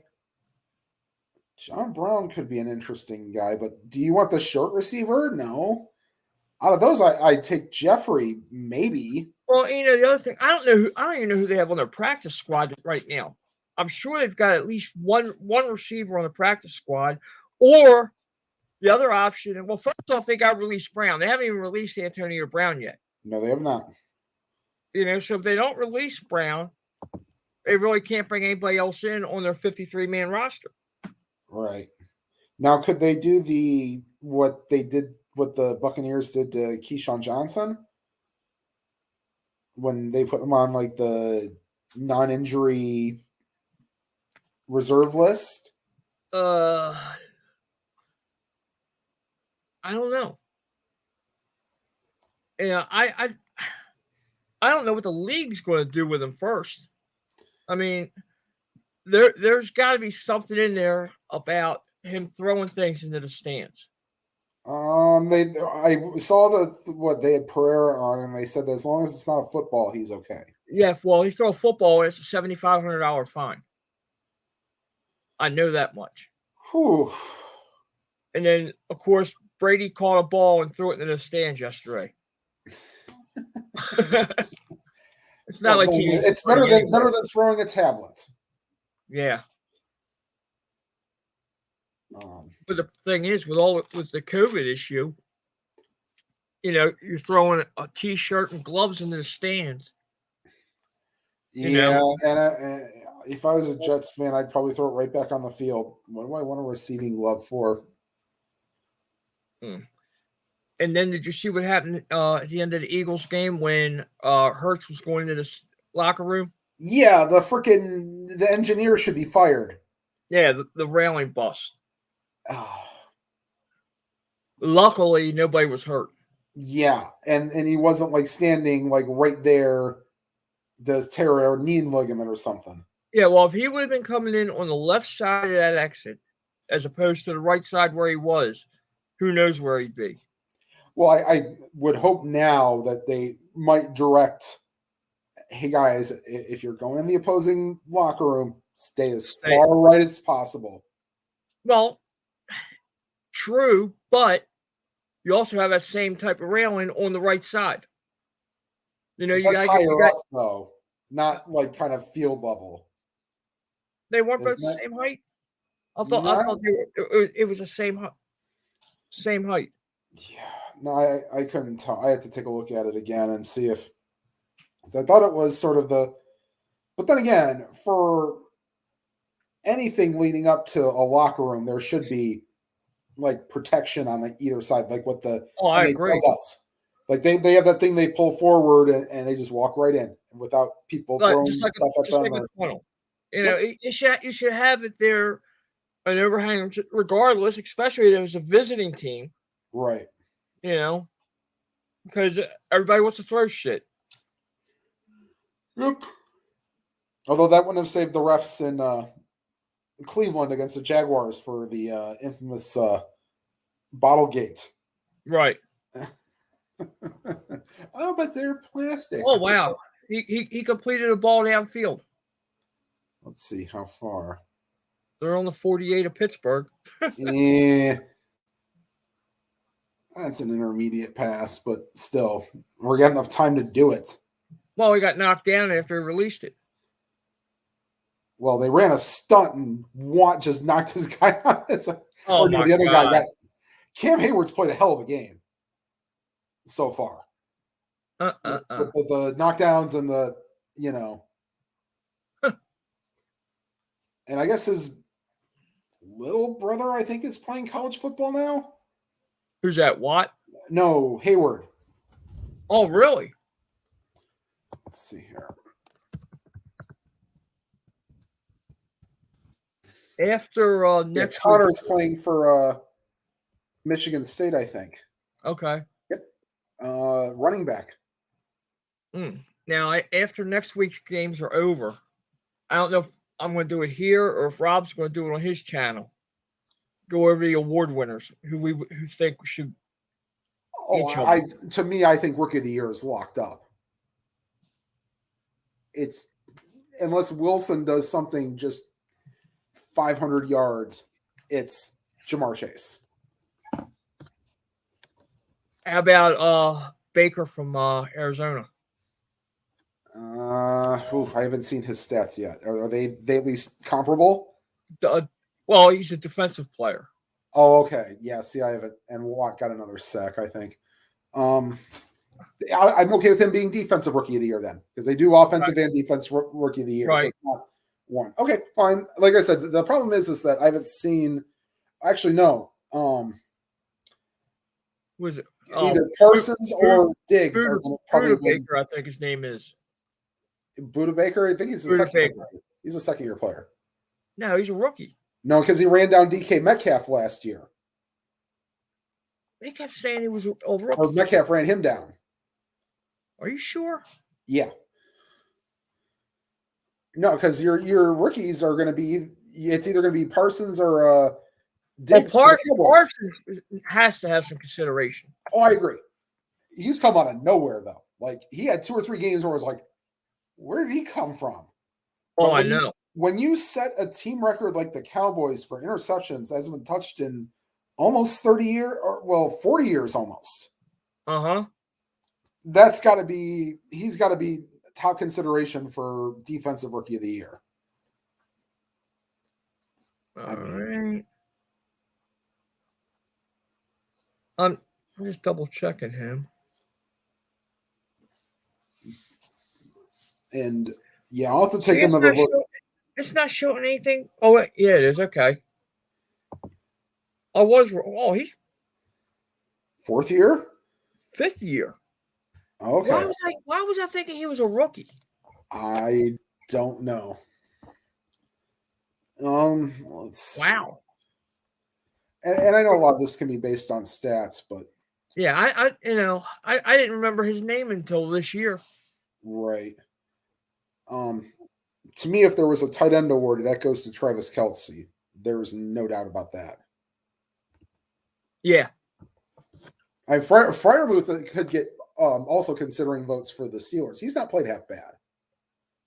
John Brown could be an interesting guy, but do you want the short receiver? No. Out of those, I take Jeffrey, maybe. Well, the other thing, I don't even know who they have on their practice squad right now. I'm sure they've got at least one receiver on the practice squad, or the other option. And well, first off, they got released Brown. They haven't even released Antonio Brown yet. No, they have not. So if they don't release Brown, they really can't bring anybody else in on their 53-man roster. Right. Now, could they do what the Buccaneers did to Keyshawn Johnson when they put him on like the non-injury reserve list? I don't know. I don't know what the league's going to do with him first. I mean, there's got to be something in there about him throwing things into the stands. I saw what they had Pereira on, and they said that as long as it's not a football, he's okay. Yeah, well, he throw a football, it's a $7,500 fine. I know that much. Whew. And then, of course, Brady caught a ball and threw it into the stands yesterday. It's not like it's better than throwing a tablet. Yeah. But the thing is, with the COVID issue, you're throwing a T-shirt and gloves into the stands. Yeah, and if I was a Jets fan, I'd probably throw it right back on the field. What do I want a receiving glove for? And then did you see what happened at the end of the Eagles game when Hurts was going into the locker room? Yeah, the engineer should be fired. Yeah, the railing bust. Luckily, nobody was hurt. Yeah, and he wasn't like standing like right there, does tear a knee ligament or something. Yeah, well, if he would have been coming in on the left side of that exit, as opposed to the right side where he was, who knows where he'd be. Well, I would hope now that they might direct, hey guys, if you're going in the opposing locker room, stay as far right as possible. Well, true, but you also have that same type of railing on the right side. You got higher up though, not like kind of field level. They weren't both the same height. I thought it was the same height. Yeah, no, I couldn't tell. I had to take a look at it again and see if. I thought it was sort of but then again, for anything leading up to a locker room, there should be like protection on either side, like what the I agree. Does. Like they have that thing they pull forward and they just walk right in without people throwing stuff at them. Like a tunnel. You should have it there, an overhang, regardless, especially if it was a visiting team. Right. You know, because everybody wants to throw shit. Yep. Although that wouldn't have saved the refs in Cleveland against the Jaguars for the infamous bottle gate. Right. Oh, but they're plastic. Oh wow. He completed a ball downfield. Let's see how far. They're on the 48 of Pittsburgh. Yeah. That's an intermediate pass, but still, we're getting enough time to do it. Well, he got knocked down after he released it. Well, they ran a stunt and Watt just knocked his guy out. Oh my the other God. guy got. Cam Hayward's played a hell of a game so far. With the knockdowns and the, and I guess his little brother, I think, is playing college football now. Who's that? Watt? No, Hayward. Oh, really? Let's see here. After next Connor's playing for Michigan State, I think. Okay. Yep. Running back. Now, after next week's games are over, I don't know if I'm going to do it here or if Rob's going to do it on his channel. Go over the award winners who think should. To me, I think Rookie of the Year is locked up. It's unless Wilson does something just 500 yards, it's Jamar Chase. How about Baker from Arizona? I haven't seen his stats yet. Are they at least comparable? Well, he's a defensive player. Oh, okay. Yeah, see, I haven't. And Watt got another sack, I think. I'm okay with him being defensive Rookie of the Year then, because they do offensive and defense Rookie of the Year. Right. So it's not one. Okay, fine. Like I said, the problem is that I haven't seen. Actually, no. Was it either Parsons or Diggs are probably Baker? I think his name is Buda Baker. I think he's a second year. He's a second-year player. No, he's a rookie. No, because he ran down DK Metcalf last year. They kept saying he was a rookie. Or Metcalf ran him down. Are you sure? Yeah. No, because your rookies are going to be. It's either going to be Parsons or Diggs. Well, Parsons has to have some consideration. Oh, I agree. He's come out of nowhere though. Like he had 2 or 3 games where I was like, "Where did he come from?" Oh, I know. When you set a team record like the Cowboys for interceptions, hasn't been touched in almost 30 years, or 40 years almost. That's got to be. He's got to be top consideration for defensive Rookie of the Year. All right. I'm just double checking him. And yeah, I'll have to take another look. It's not showing anything. Oh, wait. Yeah, it is. Okay. He's 4th year? 5th year. Okay. Why was I thinking he was a rookie? I don't know. Let's see. Wow. And I know a lot of this can be based on stats, but yeah, I didn't remember his name until this year. Right. To me, if there was a tight end award, that goes to Travis Kelce. There's no doubt about that. Yeah. Freiermuth could get also considering votes for the Steelers. He's not played half bad,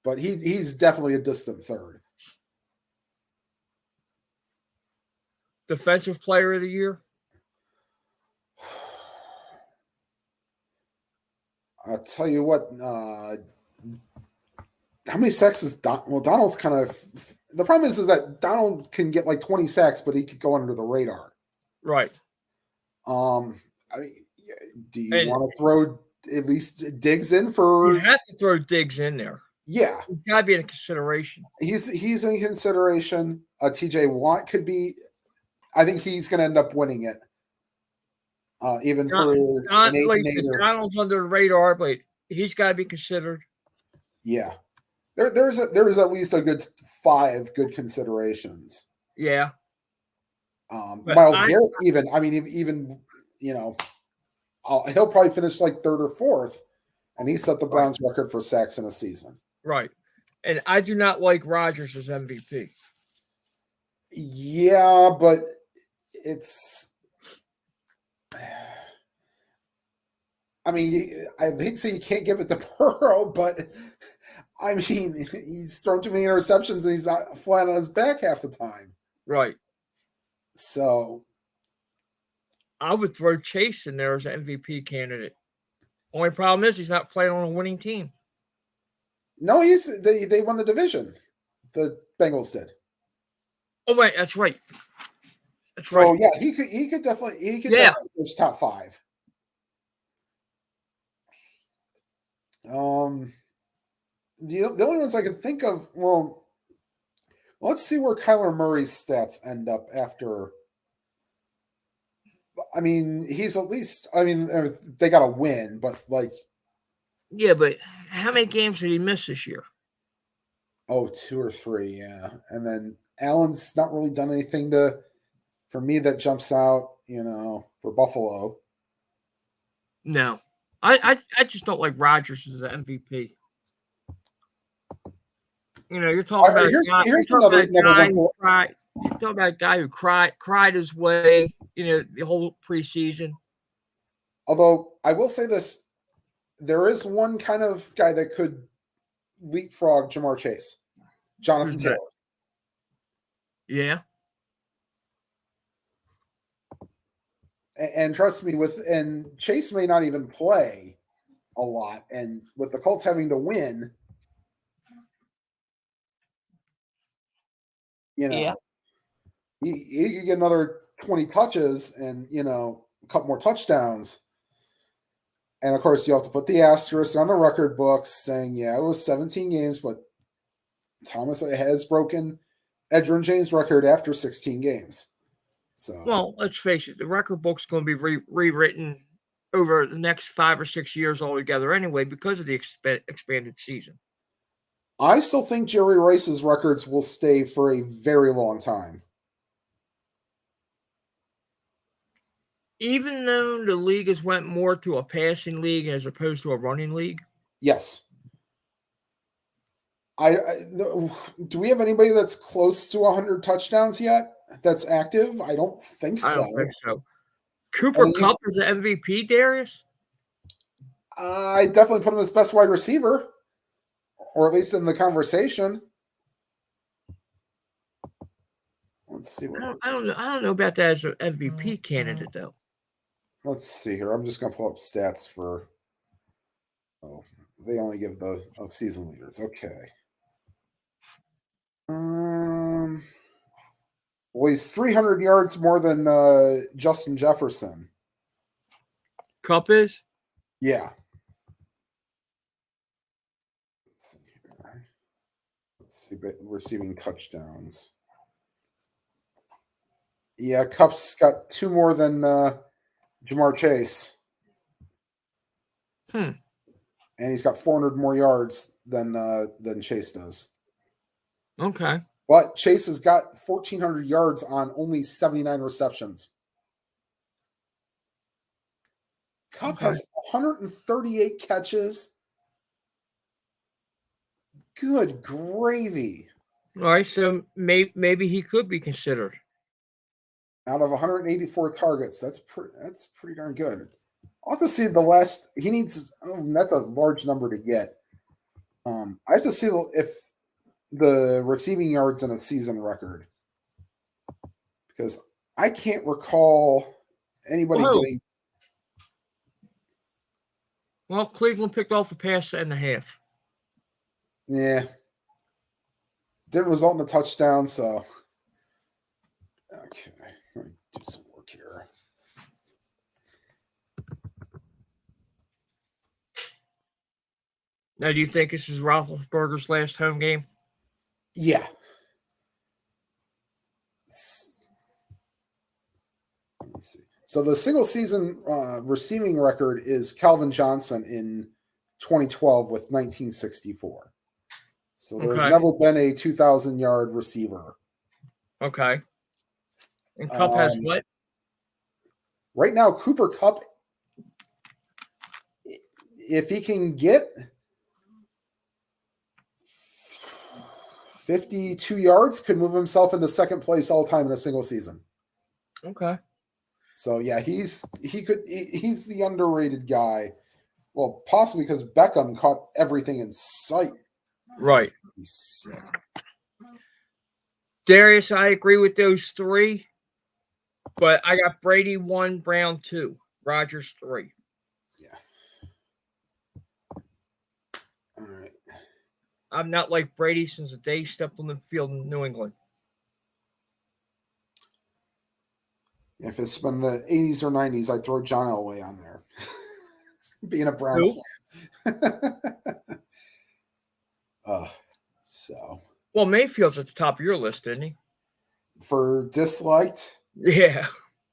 but he's definitely a distant third. Defensive Player of the Year? I'll tell you what. How many sacks is Donald? Well, Donald's kind of. The problem is that Donald can get like 20 sacks, but he could go under the radar. Right. I mean, do you want to throw at least Diggs in for? You have to throw Diggs in there. Yeah, he's got to be in consideration. He's in consideration. TJ Watt could be. I think he's going to end up winning it. Even for Donald's under the radar, but he's got to be considered. Yeah, there's at least a good 5 good considerations. Yeah. Miles Garrett, even he'll probably finish like third or fourth, and he set the Browns record for sacks in a season. Right. And I do not like Rodgers as MVP. Yeah, but it's. I mean, I hate to say you can't give it to Burrow, but I mean, he's thrown too many interceptions and he's not flat on his back half the time. Right. So I would throw Chase in there as an MVP candidate. Only problem is he's not playing on a winning team. No, they won the division. The Bengals did. Oh wait, that's right. That's so, right. Yeah, he could definitely finish top 5. The only ones I can think of, well, let's see where Kyler Murray's stats end up after. I mean, he's at least. I mean, they got to win, but like. Yeah, but how many games did he miss this year? Oh, 2 or 3, yeah. And then Allen's not really done anything for me that jumps out, for Buffalo. No. I just don't like Rodgers as an MVP. You're talking about a guy who cried his way, the whole preseason. Although I will say this, there is one kind of guy that could leapfrog Jamar Chase, Jonathan Taylor. Yeah. And trust me, and Chase may not even play a lot, and with the Colts having to win, he could get another 20 touches and a couple more touchdowns. And of course, you have to put the asterisk on the record books saying, it was 17 games, but Thomas has broken Edgerrin James' record after 16 games. So, well, let's face it, the record book's going to be rewritten over the next 5 or 6 years altogether anyway because of the expanded season. I still think Jerry Rice's records will stay for a very long time. Even though the league has went more to a passing league as opposed to a running league? Yes. Do we have anybody that's close to 100 touchdowns yet that's active? I don't think so. I don't think so. Cooper Kupp is an MVP, Darius? I definitely put him as best wide receiver, or at least in the conversation. Let's see. I don't know about that as an MVP candidate, though. Let's see here. I'm just going to pull up stats for. Oh, they only give the season leaders. Okay. Well, he's 300 yards more than Justin Jefferson. Kupp is? Yeah. Let's see, receiving touchdowns. Yeah, Kupp's got 2 more than Jamar Chase. And he's got 400 more yards than Chase does. Okay. But Chase has got 1,400 yards on only 79 receptions. Kupp has 138 catches. Good gravy. All right, so maybe he could be considered. Out of 184 targets, that's pretty darn good. I'll have to see the last. He needs. That's a large number to get. I have to see if the receiving yards in a season record, because I can't recall anybody getting. Well, Cleveland picked off a pass and a half. Yeah. Didn't result in a touchdown, so. Okay. Let me do some work here. Now, do you think this is Roethlisberger's last home game? Yeah. Let's see. So the single season receiving record is Calvin Johnson in 2012 with 1964. So there's never been a 2,000-yard receiver. Okay. And Kupp has what? Right now, Cooper Kupp if he can get 52 yards, could move himself into second place all time in a single season. Okay. So yeah, he's the underrated guy. Well, possibly because Beckham caught everything in sight. Right. He's sick. Darius, I agree with those three, but I got Brady 1, Brown 2, Rodgers 3. Yeah. All right. I'm not like Brady since the day he stepped on the field in New England. If it's been the 80s or 90s, I'd throw John Elway on there. Being a Browns fan. So. Well, Mayfield's at the top of your list, isn't he? For disliked? Yeah.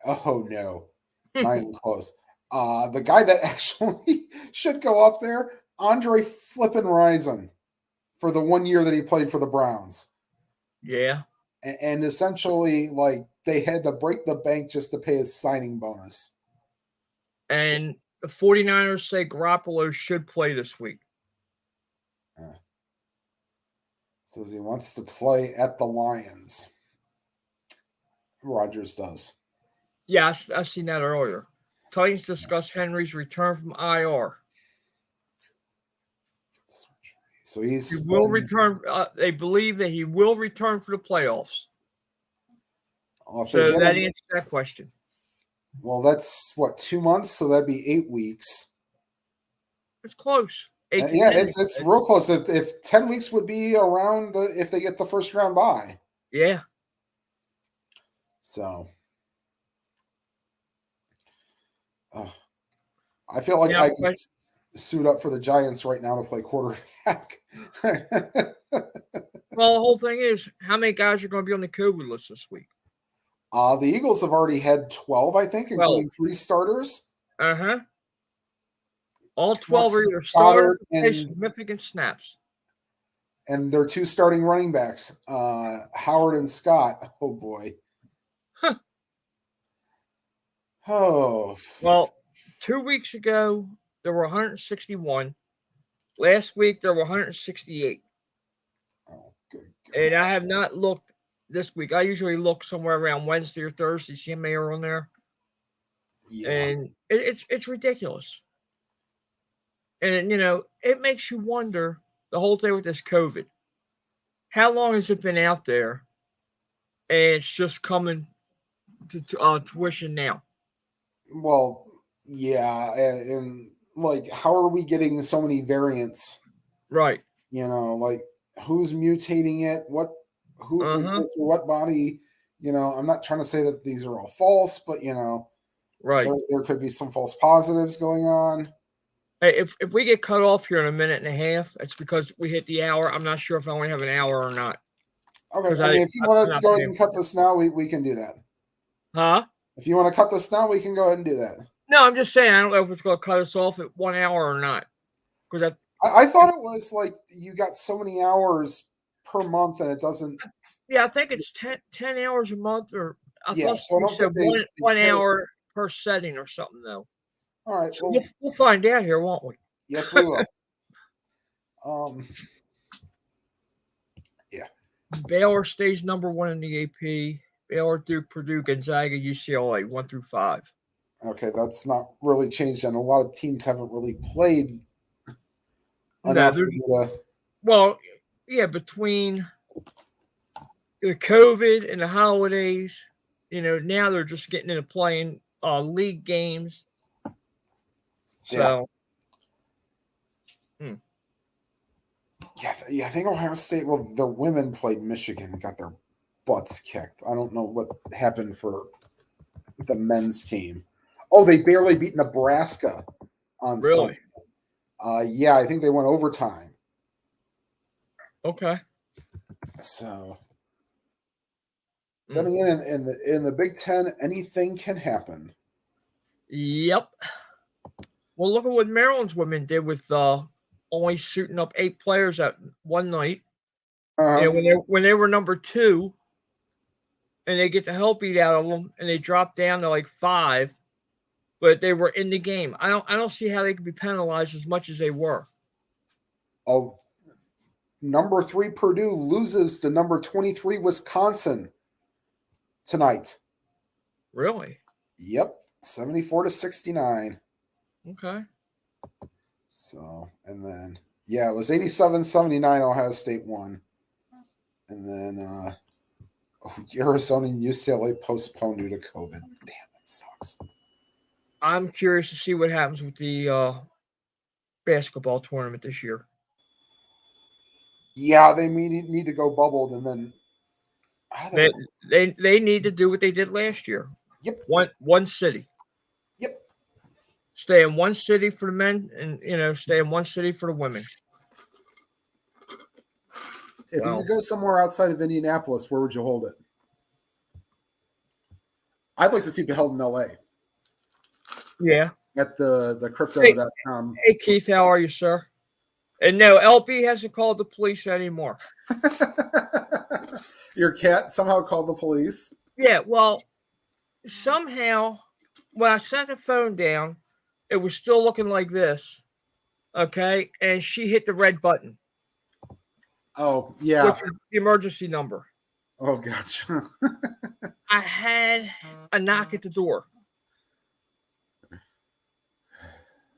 Oh, no. Not even close. The guy that actually should go up there, Andre Flippin' Rison, for the 1 year that he played for the Browns. Yeah. And essentially, like, they had to break the bank just to pay his signing bonus. And the 49ers say Garoppolo should play this week. Says he wants to play at the Lions. Rodgers does. Yeah, I seen that earlier. Titans discuss Henry's return from IR. So he will return. They believe that he will return for the playoffs. So that answers that question. Well, that's what, 2 months? So that'd be 8 weeks. It's close. Yeah, it's real close. If 10 weeks would be around if they get the first round bye. Yeah. So, I feel like I could suit up for the Giants right now to play quarterback. Well, the whole thing is, how many guys are going to be on the COVID list this week? The Eagles have already had 12, I think, including 3 starters. Uh-huh. All 12 are either starters or significant snaps. And their 2 starting running backs, Howard and Scott. Oh, boy. Huh. Oh. Well, 2 weeks ago, there were 161. Last week, there were 168. Oh, good God. And I have not looked this week. I usually look somewhere around Wednesday or Thursday, see how many are on there. Yeah. And it's ridiculous. And, it makes you wonder, the whole thing with this COVID. How long has it been out there? And it's just coming to tuition now. Well, yeah. And, like, how are we getting so many variants? Right. Like, who's mutating it? What body? I'm not trying to say that these are all false, but, right. There could be some false positives going on. Hey, if we get cut off here in a minute and a half, it's because we hit the hour. I'm not sure if I only have an hour or not. Okay, I mean, if you want to go ahead and cut this now, we can do that. Huh? If you want to cut this now, we can go ahead and do that. No, I'm just saying, I don't know if it's going to cut us off at 1 hour or not. Because I thought it was like you got so many hours per month and it doesn't. Yeah, I think it's 10 hours a month, or I thought so you said one hour per setting or something, though. All right. So we'll find out here, won't we? Yes, we will. Yeah. Baylor stays number 1 in the AP. Baylor, Duke, Purdue, Gonzaga, UCLA, 1 through 5. Okay, that's not really changed, and a lot of teams haven't really played enough. Well, yeah, between the COVID and the holidays, now they're just getting into playing league games. So, yeah, I think Ohio State. Well, the women played Michigan and got their butts kicked. I don't know what happened for the men's team. Oh, they barely beat Nebraska on really? Sunday. Yeah, I think they went overtime. Okay. So, then again, in the Big Ten, anything can happen. Yep. Well, look at what Maryland's women did with only shooting up 8 players at one night. When they were number 2, and they get the hell beat out of them, and they drop down to like 5. but they were in the game. I don't see how they could be penalized as much as they were. Oh, number 3 Purdue loses to number 23 Wisconsin tonight. Really? Yep, 74-69. Okay. So, and then it was 87-79. Ohio State won, and then Arizona and UCLA postponed due to COVID. Damn, it sucks. I'm curious to see what happens with the basketball tournament this year. Yeah, they need to go bubbled, and then they need to do what they did last year. Yep. One city. Yep. Stay in one city for the men, and stay in one city for the women. If you could go somewhere outside of Indianapolis, where would you hold it? I'd like to see it held in LA. Yeah. At the crypto.com. Hey Keith, how are you, sir? And no, LB hasn't called the police anymore. Your cat somehow called the police? Yeah, well, somehow when I set the phone down, it was still looking like this. Okay, and she hit the red button. Oh, yeah. Which is the emergency number. Oh, gotcha. I had a knock at the door.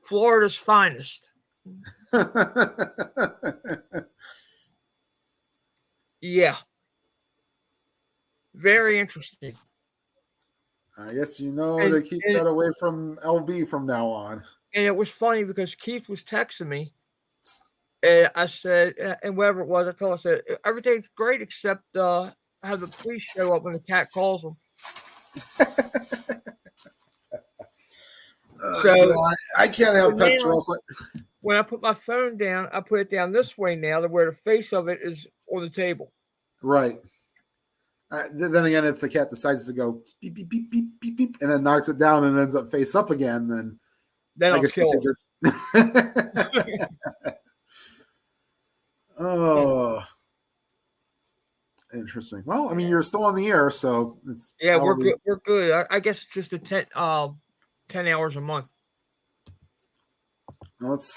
Florida's finest. Yeah. Very interesting. I guess to keep that away from LB from now on. And it was funny because Keith was texting me. And I said, and whatever it was, I told him, I said, everything's great except have the police show up when the cat calls them. So I can't have pets or else. When I put my phone down, I put it down this way now to where the face of it is on the table. Right. Then again, if the cat decides to go beep, beep, beep, beep, beep, beep, and then knocks it down and ends up face up again, then I'll kill it. Oh, interesting. Well, I mean, you're still on the air, so it's we're good. We're good. I guess it's just 10 hours a month. Let's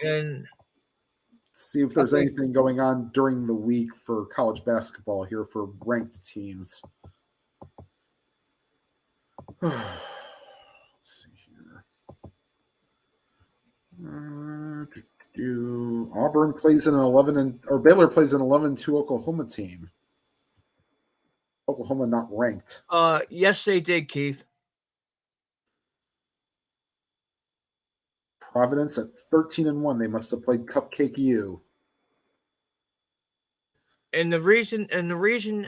see if there's anything going on during the week for college basketball here for ranked teams. Let's see here. Auburn plays an 11 or Baylor plays an 11-2 Oklahoma team. Oklahoma not ranked. Yes, they did, Keith. Providence at 13-1. They must have played Cupcake U. And the reason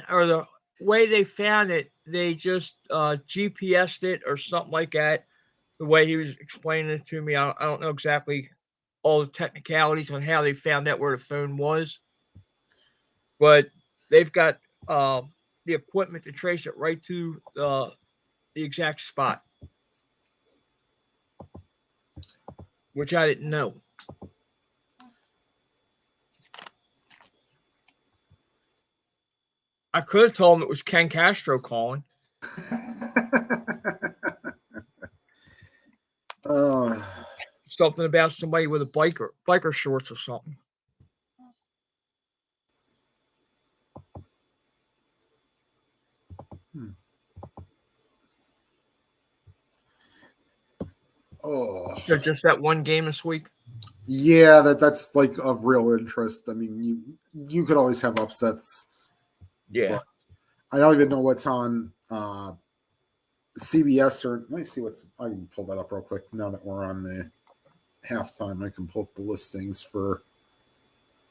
or the way they found it, they just GPSed it or something like that. The way he was explaining it to me, I don't know exactly all the technicalities on how they found out where the phone was, but they've got the equipment to trace it right to the exact spot, which I didn't know. I could have told him it was Ken Castro calling. Something about somebody with a biker shorts or something. Oh, so just that one game this week? Yeah, that's like of real interest. I mean, you could always have upsets. Yeah, I don't even know what's on CBS or let me see I can pull that up real quick now that we're on the halftime. I can pull up the listings for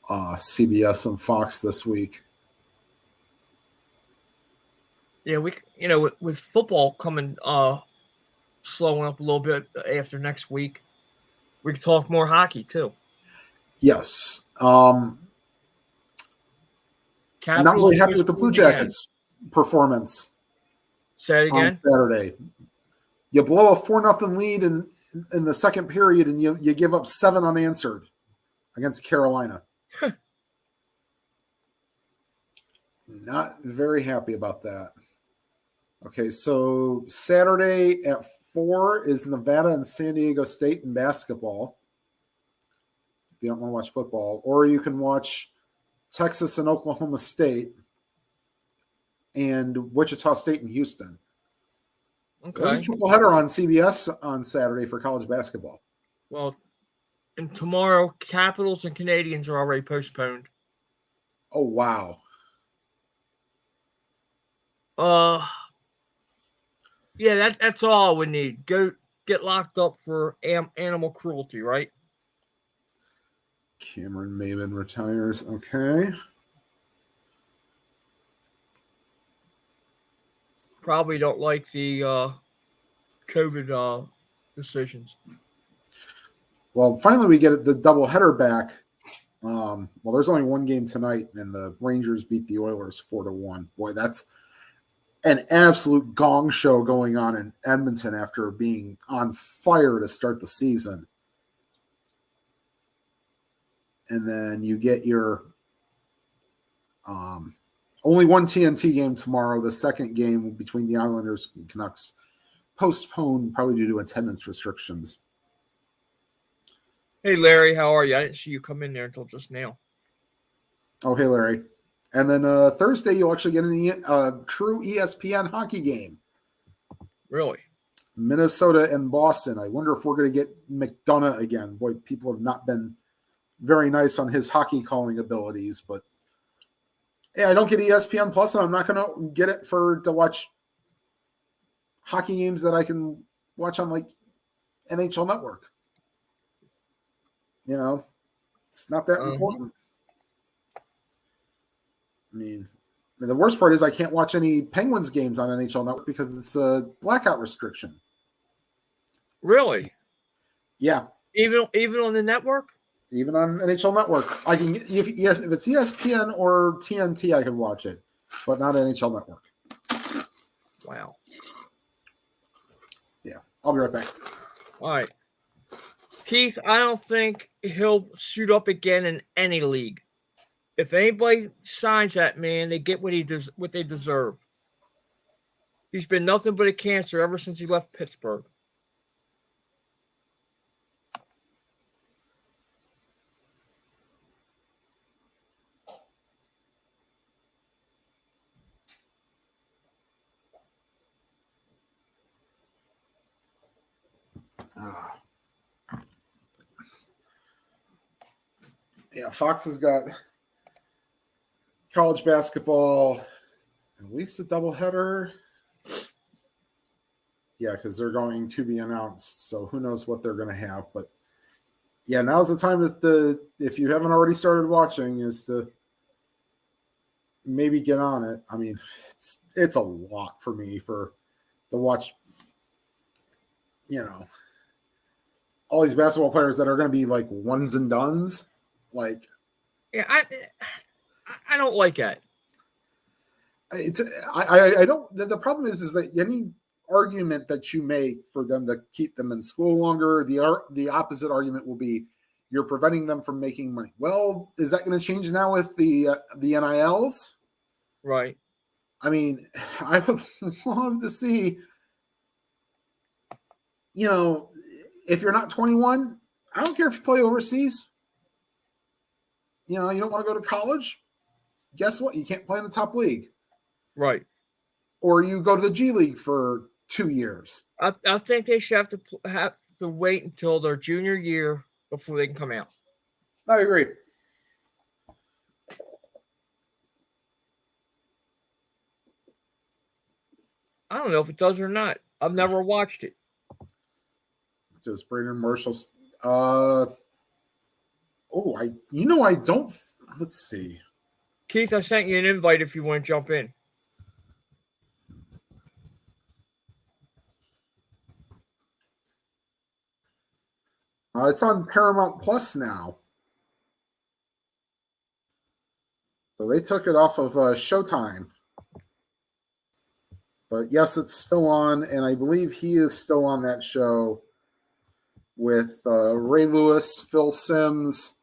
CBS and Fox this week. Yeah, with football coming slowing up a little bit after next week, we can talk more hockey too. Yes. I'm not really happy with the Blue Jackets performance. Say it again. On Saturday. You blow a 4-0 lead in the second period and you give up 7 unanswered against Carolina. Not very happy about that. Okay, so Saturday at 4 is Nevada and San Diego State in basketball. If you don't want to watch football, or you can watch Texas and Oklahoma State and Wichita State and Houston. Okay. So there's a triple header on CBS on Saturday for college basketball. Well, and tomorrow, Capitals and Canadians are already postponed. Oh, wow. Yeah, that's all we need. Go get locked up for animal cruelty, right? Cameron Maven retires. Okay. Probably don't like the COVID decisions. Well, finally we get the doubleheader back. Well, there's only one game tonight, and the Rangers beat the Oilers 4-1. Boy, that's an absolute gong show going on in Edmonton after being on fire to start the season. And then you get your only one TNT game tomorrow. The second game between the Islanders and Canucks postponed, probably due to attendance restrictions. Hey, Larry, how are you? I didn't see you come in there until just now. Oh, hey, Larry. And then Thursday, you'll actually get a true ESPN hockey game. Really? Minnesota and Boston. I wonder if we're going to get McDonough again. Boy, people have not been very nice on his hockey calling abilities, but yeah, I don't get ESPN Plus, and I'm not going to get it to watch hockey games that I can watch on like NHL Network. You know, it's not that important. I mean, the worst part is I can't watch any Penguins games on NHL Network because it's a blackout restriction. Really? Yeah. Even on the network? Even on NHL Network. I can if it's ESPN or TNT, I can watch it, but not NHL Network. Wow. Yeah. I'll be right back. All right. Keith, I don't think he'll suit up again in any league. If anybody signs that man, they get what they deserve. He's been nothing but a cancer ever since he left Pittsburgh. Yeah, Fox has got college basketball, at least a doubleheader. Yeah, because they're going to be announced, so who knows what they're going to have. But yeah, now's the time if you haven't already started watching, is to maybe get on it. I mean, it's a lot for me to watch. You know, all these basketball players that are going to be like ones and dones. Like, yeah, I don't like that. I don't. The problem is that any argument that you make for them to keep them in school longer, the opposite argument will be you're preventing them from making money. Well, is that going to change now with the NILs? Right. I mean, I would love to see. You know, if you're not 21, I don't care if you play overseas. You know, you don't want to go to college. Guess what? You can't play in the top league. Right. Or you go to the G League for 2 years. I think they should have to wait until their junior year before they can come out. I agree. I don't know if it does or not. I've never watched it. Just Brandon Marshall's. I don't. Let's see. Keith, I sent you an invite if you want to jump in. It's on Paramount Plus now. So they took it off of Showtime. But yes, it's still on, and I believe he is still on that show with Ray Lewis, Phil Simms,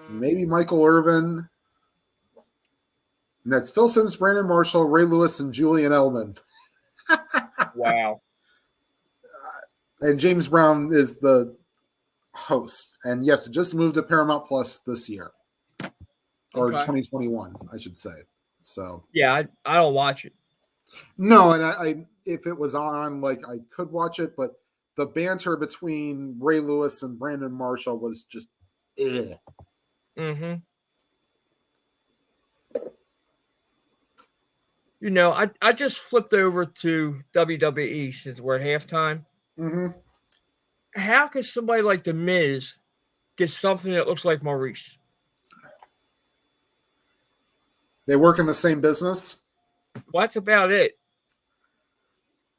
maybe Michael Irvin. And that's Phil Simms, Brandon Marshall, Ray Lewis, and Julian Edelman. Wow. And James Brown is the host. And yes, it just moved to Paramount Plus this year. Or Okay. 2021, I should say. So Yeah, I don't watch it. no, and I if it was on, like I could watch it, but the banter between Ray Lewis and Brandon Marshall was just Mm-hmm. You know, I just flipped over to WWE since we're at halftime. Mm-hmm. How could somebody like The Miz get something that looks like Maurice? They work in the same business. Well, that's about it.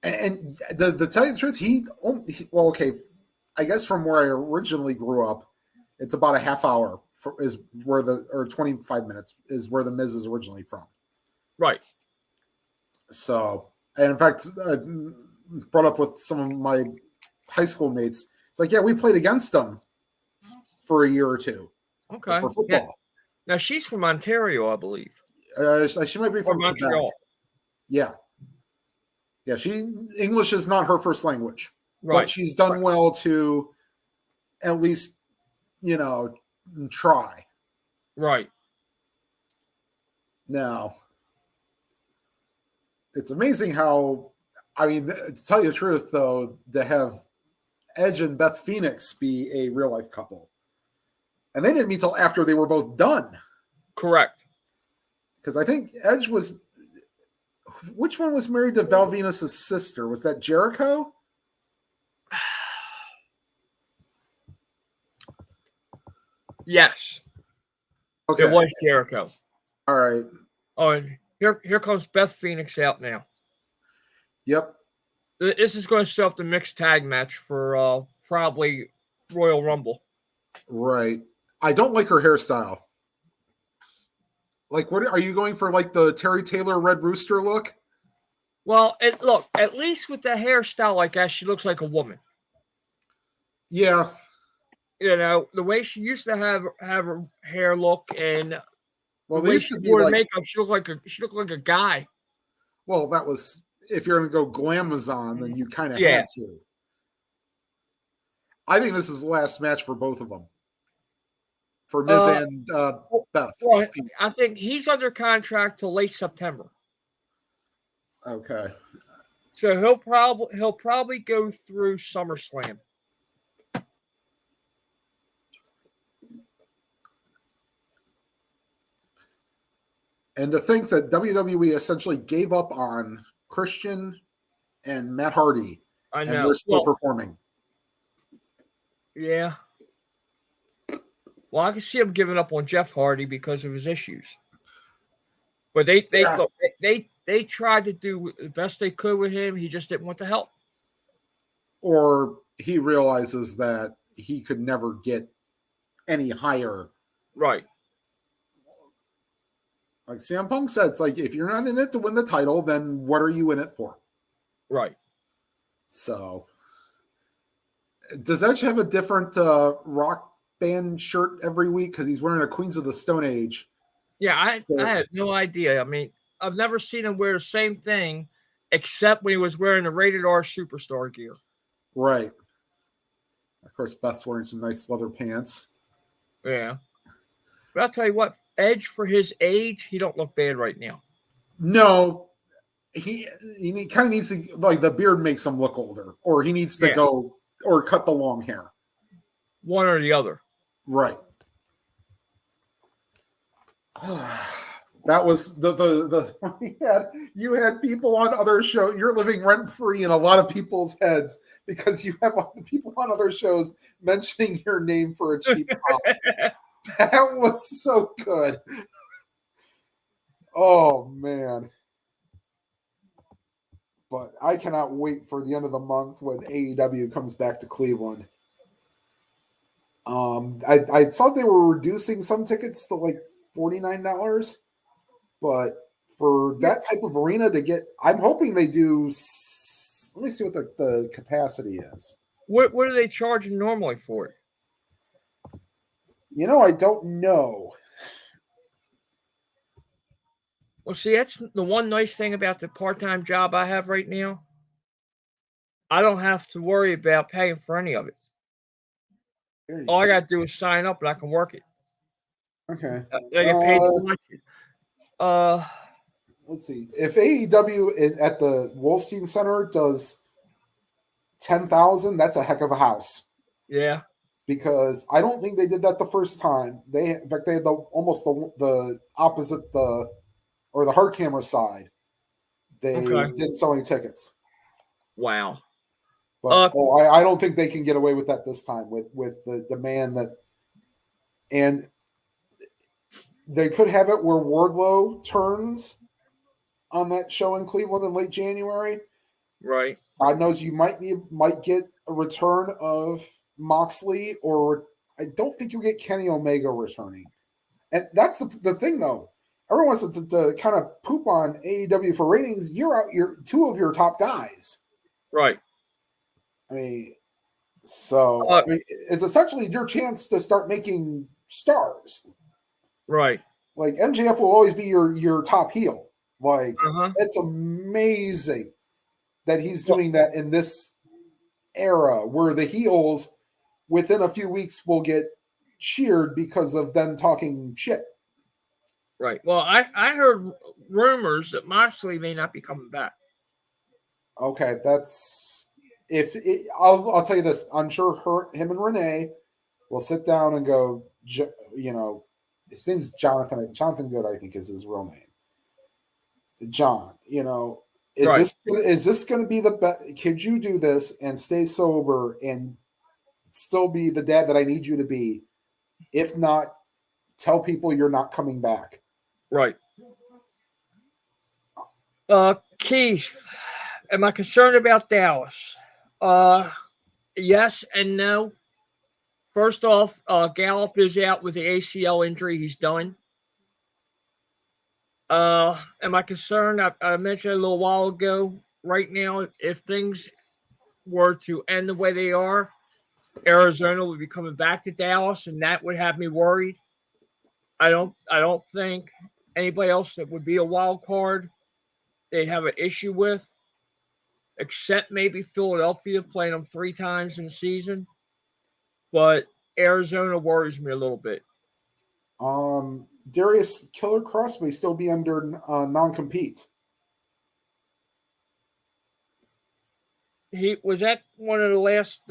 And the tell you the truth, well, okay, I guess from where I originally grew up, it's about a half hour is where or 25 minutes is where the Miz is originally from. Right. So, and in fact, brought up with some of my high school mates. It's like, yeah, we played against them for a year or two. Okay. For football. Yeah. Now she's from Ontario, I believe. She might be Or from Montreal. Quebec. Yeah. Yeah, English is not her first language. Right. But she's done well to at least, try. Right. Now, it's amazing how, I mean, to tell you the truth, though, to have Edge and Beth Phoenix be a real life couple. And they didn't meet till after they were both done. Correct. Because I think Edge was, which one was married to Val Venus' sister? Was that Jericho? Yes. Okay. It was Jericho. All right. Oh, and here comes Beth Phoenix out now. Yep. This is going to set up the mixed tag match for probably Royal Rumble. Right. I don't like her hairstyle. Like, what are you going for? Like the Terry Taylor Red Rooster look? Well, look, at least with the hairstyle like that, she looks like a woman. Yeah. You know, the way she used to have her hair look, and well, the way she wore makeup, she looked like a guy. Well, that was, if you're going to go glamazon, then you kind of had to. I think this is the last match for both of them. For Miz and Beth. Well, I think he's under contract till late September. Okay. So he'll probably go through SummerSlam. And to think that WWE essentially gave up on Christian and Matt Hardy, I know. And they're still performing. Yeah. Well, I can see him giving up on Jeff Hardy because of his issues. But they tried to do the best they could with him. He just didn't want the help. Or he realizes that he could never get any higher. Right. Like CM Punk said, it's like, if you're not in it to win the title, then what are you in it for? Right. So, does Edge have a different Rock Band shirt every week? Because he's wearing a Queens of the Stone Age. Yeah, I had no idea. I mean, I've never seen him wear the same thing except when he was wearing the Rated R Superstar gear. Right. Of course, Beth's wearing some nice leather pants. Yeah. But I'll tell you what, Edge, for his age, he don't look bad right now. No. He kind of needs to, like, the beard makes him look older. Or he needs to go or cut the long hair. One or the other. Right. That was you had people on other shows. You're living rent free in a lot of people's heads because you have people on other shows mentioning your name for a cheap pop. That was so good. Oh man. But I cannot wait for the end of the month when AEW comes back to Cleveland. I saw they were reducing some tickets to like $49, but for that type of arena to get, I'm hoping they do. Let me see what the capacity is. What are they charging normally for it? I don't know. Well, see, that's the one nice thing about the part-time job I have right now. I don't have to worry about paying for any of it. There you All I go. got to do is sign up and I can work it. Okay. I get paid to watch it. Let's see. If AEW at the Wolstein Center does 10,000, that's a heck of a house. Yeah. Because I don't think they did that the first time. In fact, they had almost the opposite the hard camera side. They did selling tickets. Wow. But I don't think they can get away with that this time with the demand that, and they could have it where Wardlow turns on that show in Cleveland in late January. Right. God knows you might get a return of Moxley, or I don't think you'll get Kenny Omega returning. And that's the thing, though. Everyone wants to kind of poop on AEW for ratings. You're out your two of your top guys. Right. I mean, so it's essentially your chance to start making stars. Right. Like MJF will always be your top heel. Like it's amazing that he's doing that in this era where the heels within a few weeks will get cheered because of them talking shit. Right. Well, I heard rumors that Moxley may not be coming back. Okay, that's I'll tell you this. I'm sure him and Renee will sit down and go. You know, his name's Jonathan. Jonathan Good, I think, is his real name. John. You know, is this going to be the best? Could you do this and stay sober and still be the dad that I need you to be? If not, tell people you're not coming back. Right. Keith, am I concerned about Dallas? Yes and no. First off, Gallup is out with the ACL injury. He's done. Am I concerned? I mentioned a little while ago. Right now, if things were to end the way they are, Arizona would be coming back to Dallas, and that would have me worried. I don't think anybody else that would be a wild card they'd have an issue with, except maybe Philadelphia playing them 3 times in the season. But Arizona worries me a little bit. Darius Killer Cross may still be under non-compete. He was that one of the last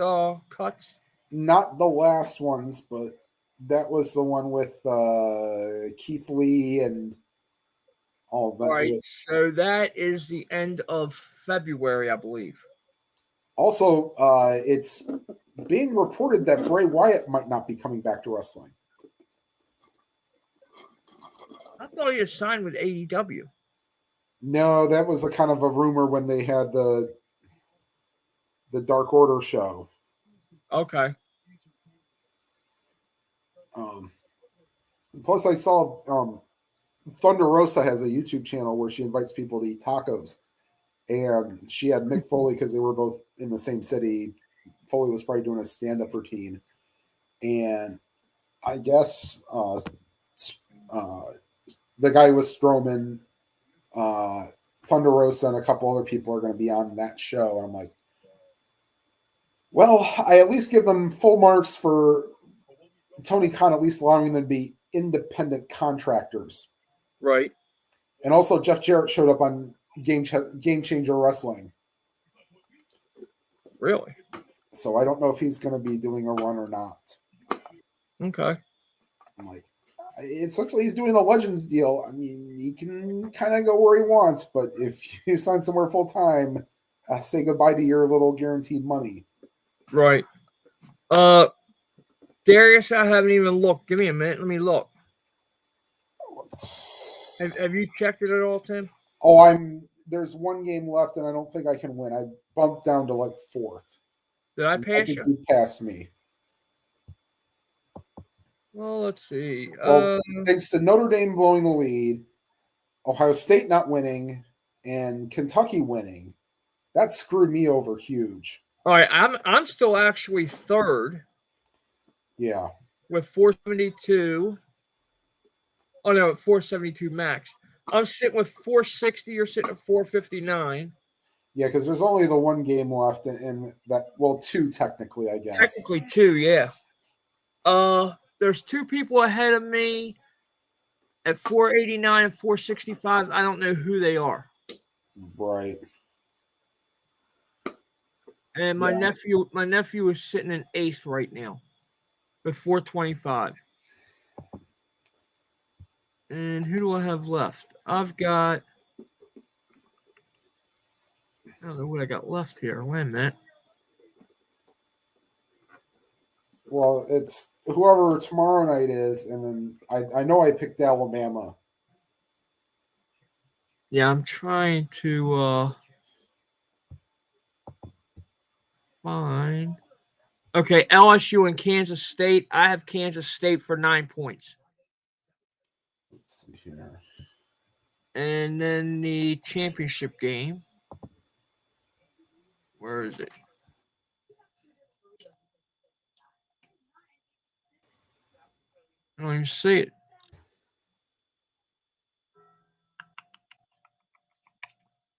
cuts? Not the last ones, but that was the one with Keith Lee and all of that. Right. So that is the end of February, I believe. Also, it's being reported that Bray Wyatt might not be coming back to wrestling. I thought he was signed with AEW. No, that was a kind of a rumor when they had the Dark Order show. Okay. Plus, I saw Thunder Rosa has a YouTube channel where she invites people to eat tacos, and she had Mick Foley because they were both in the same city. Foley was probably doing a stand-up routine, and I guess the guy with Strowman, Thunder Rosa, and a couple other people are going to be on that show. And I'm like, well, I at least give them full marks for Tony Khan at least allowing them to be independent contractors. Right. And also Jeff Jarrett showed up on Game Changer Wrestling. Really? So I don't know if he's going to be doing a run or not. Okay. I'm like, essentially he's doing a Legends deal. I mean, he can kind of go where he wants, but if you sign somewhere full time, say goodbye to your little guaranteed money. Right. Darius, I haven't even looked. Give me a minute. Let me look. Have you checked it at all, Tim? Oh, there's one game left, and I don't think I can win. I bumped down to like 4th. Did I pass you? You passed me. Well, let's see. Well, thanks to Notre Dame blowing the lead, Ohio State not winning, and Kentucky winning, that screwed me over huge. All right, I'm still actually 3rd. Yeah. With 472. Oh no, 472 max. I'm sitting with 460. You're sitting at 459. Yeah, because there's only the one game left in that. Well, two technically, I guess. Technically 2, yeah. There's 2 people ahead of me at 489 and 465. I don't know who they are. Right. And my nephew is sitting in 8th right now with 425. And who do I have left? I've got, I don't know what I got left here. Wait a minute. Well, it's whoever tomorrow night is, and then I know I picked Alabama. Yeah, I'm trying to find. Okay, LSU and Kansas State. I have Kansas State for 9 points. Let's see here. And then the championship game. Where is it? I don't even see it.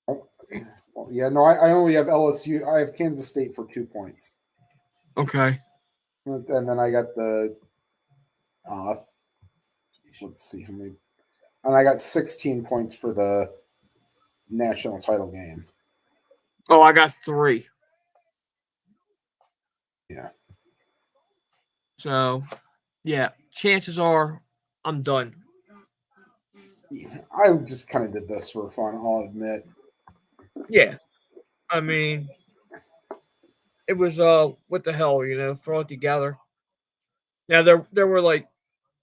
Well, yeah, no, I only have LSU. I have Kansas State for 2 points. Okay. And then I got the let's see how many, and I got 16 points for the national title game. Oh, I got 3. Yeah. So, yeah, chances are I'm done. I just kind of did this for fun, I'll admit. Yeah. I mean, it was what the hell, throw it together. Now there were like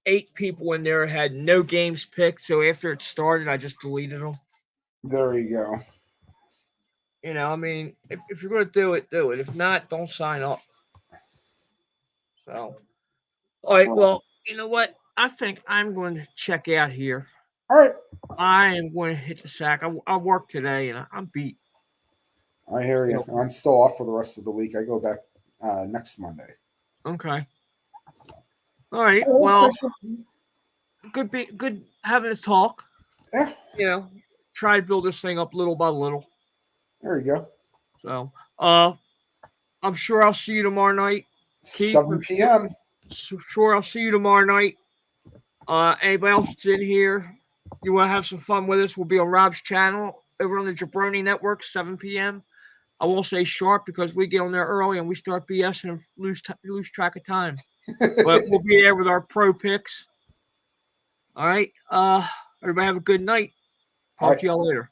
8 people in there had no games picked, so after it started, I just deleted them. There you go. I mean, if you're going to do it, do it. If not, don't sign up. So, all right. Well, you know what? I think I'm going to check out here. All right. I am going to hit the sack. I work today, and I'm beat. I hear you. I'm still off for the rest of the week. I go back next Monday. Okay. So. All right. Well, good having a talk. Yeah. Try to build this thing up little by little. There you go. So, I'm sure I'll see you tomorrow night. Keith, 7 p.m. Sure, I'll see you tomorrow night. Anybody else that's in here, you want to have some fun with us, we'll be on Rob's channel over on the Jabroni Network, 7 p.m. I won't say sharp because we get on there early and we start BSing and lose track of time. But we'll be there with our pro picks. All right. Everybody have a good night. Talk to y'all later.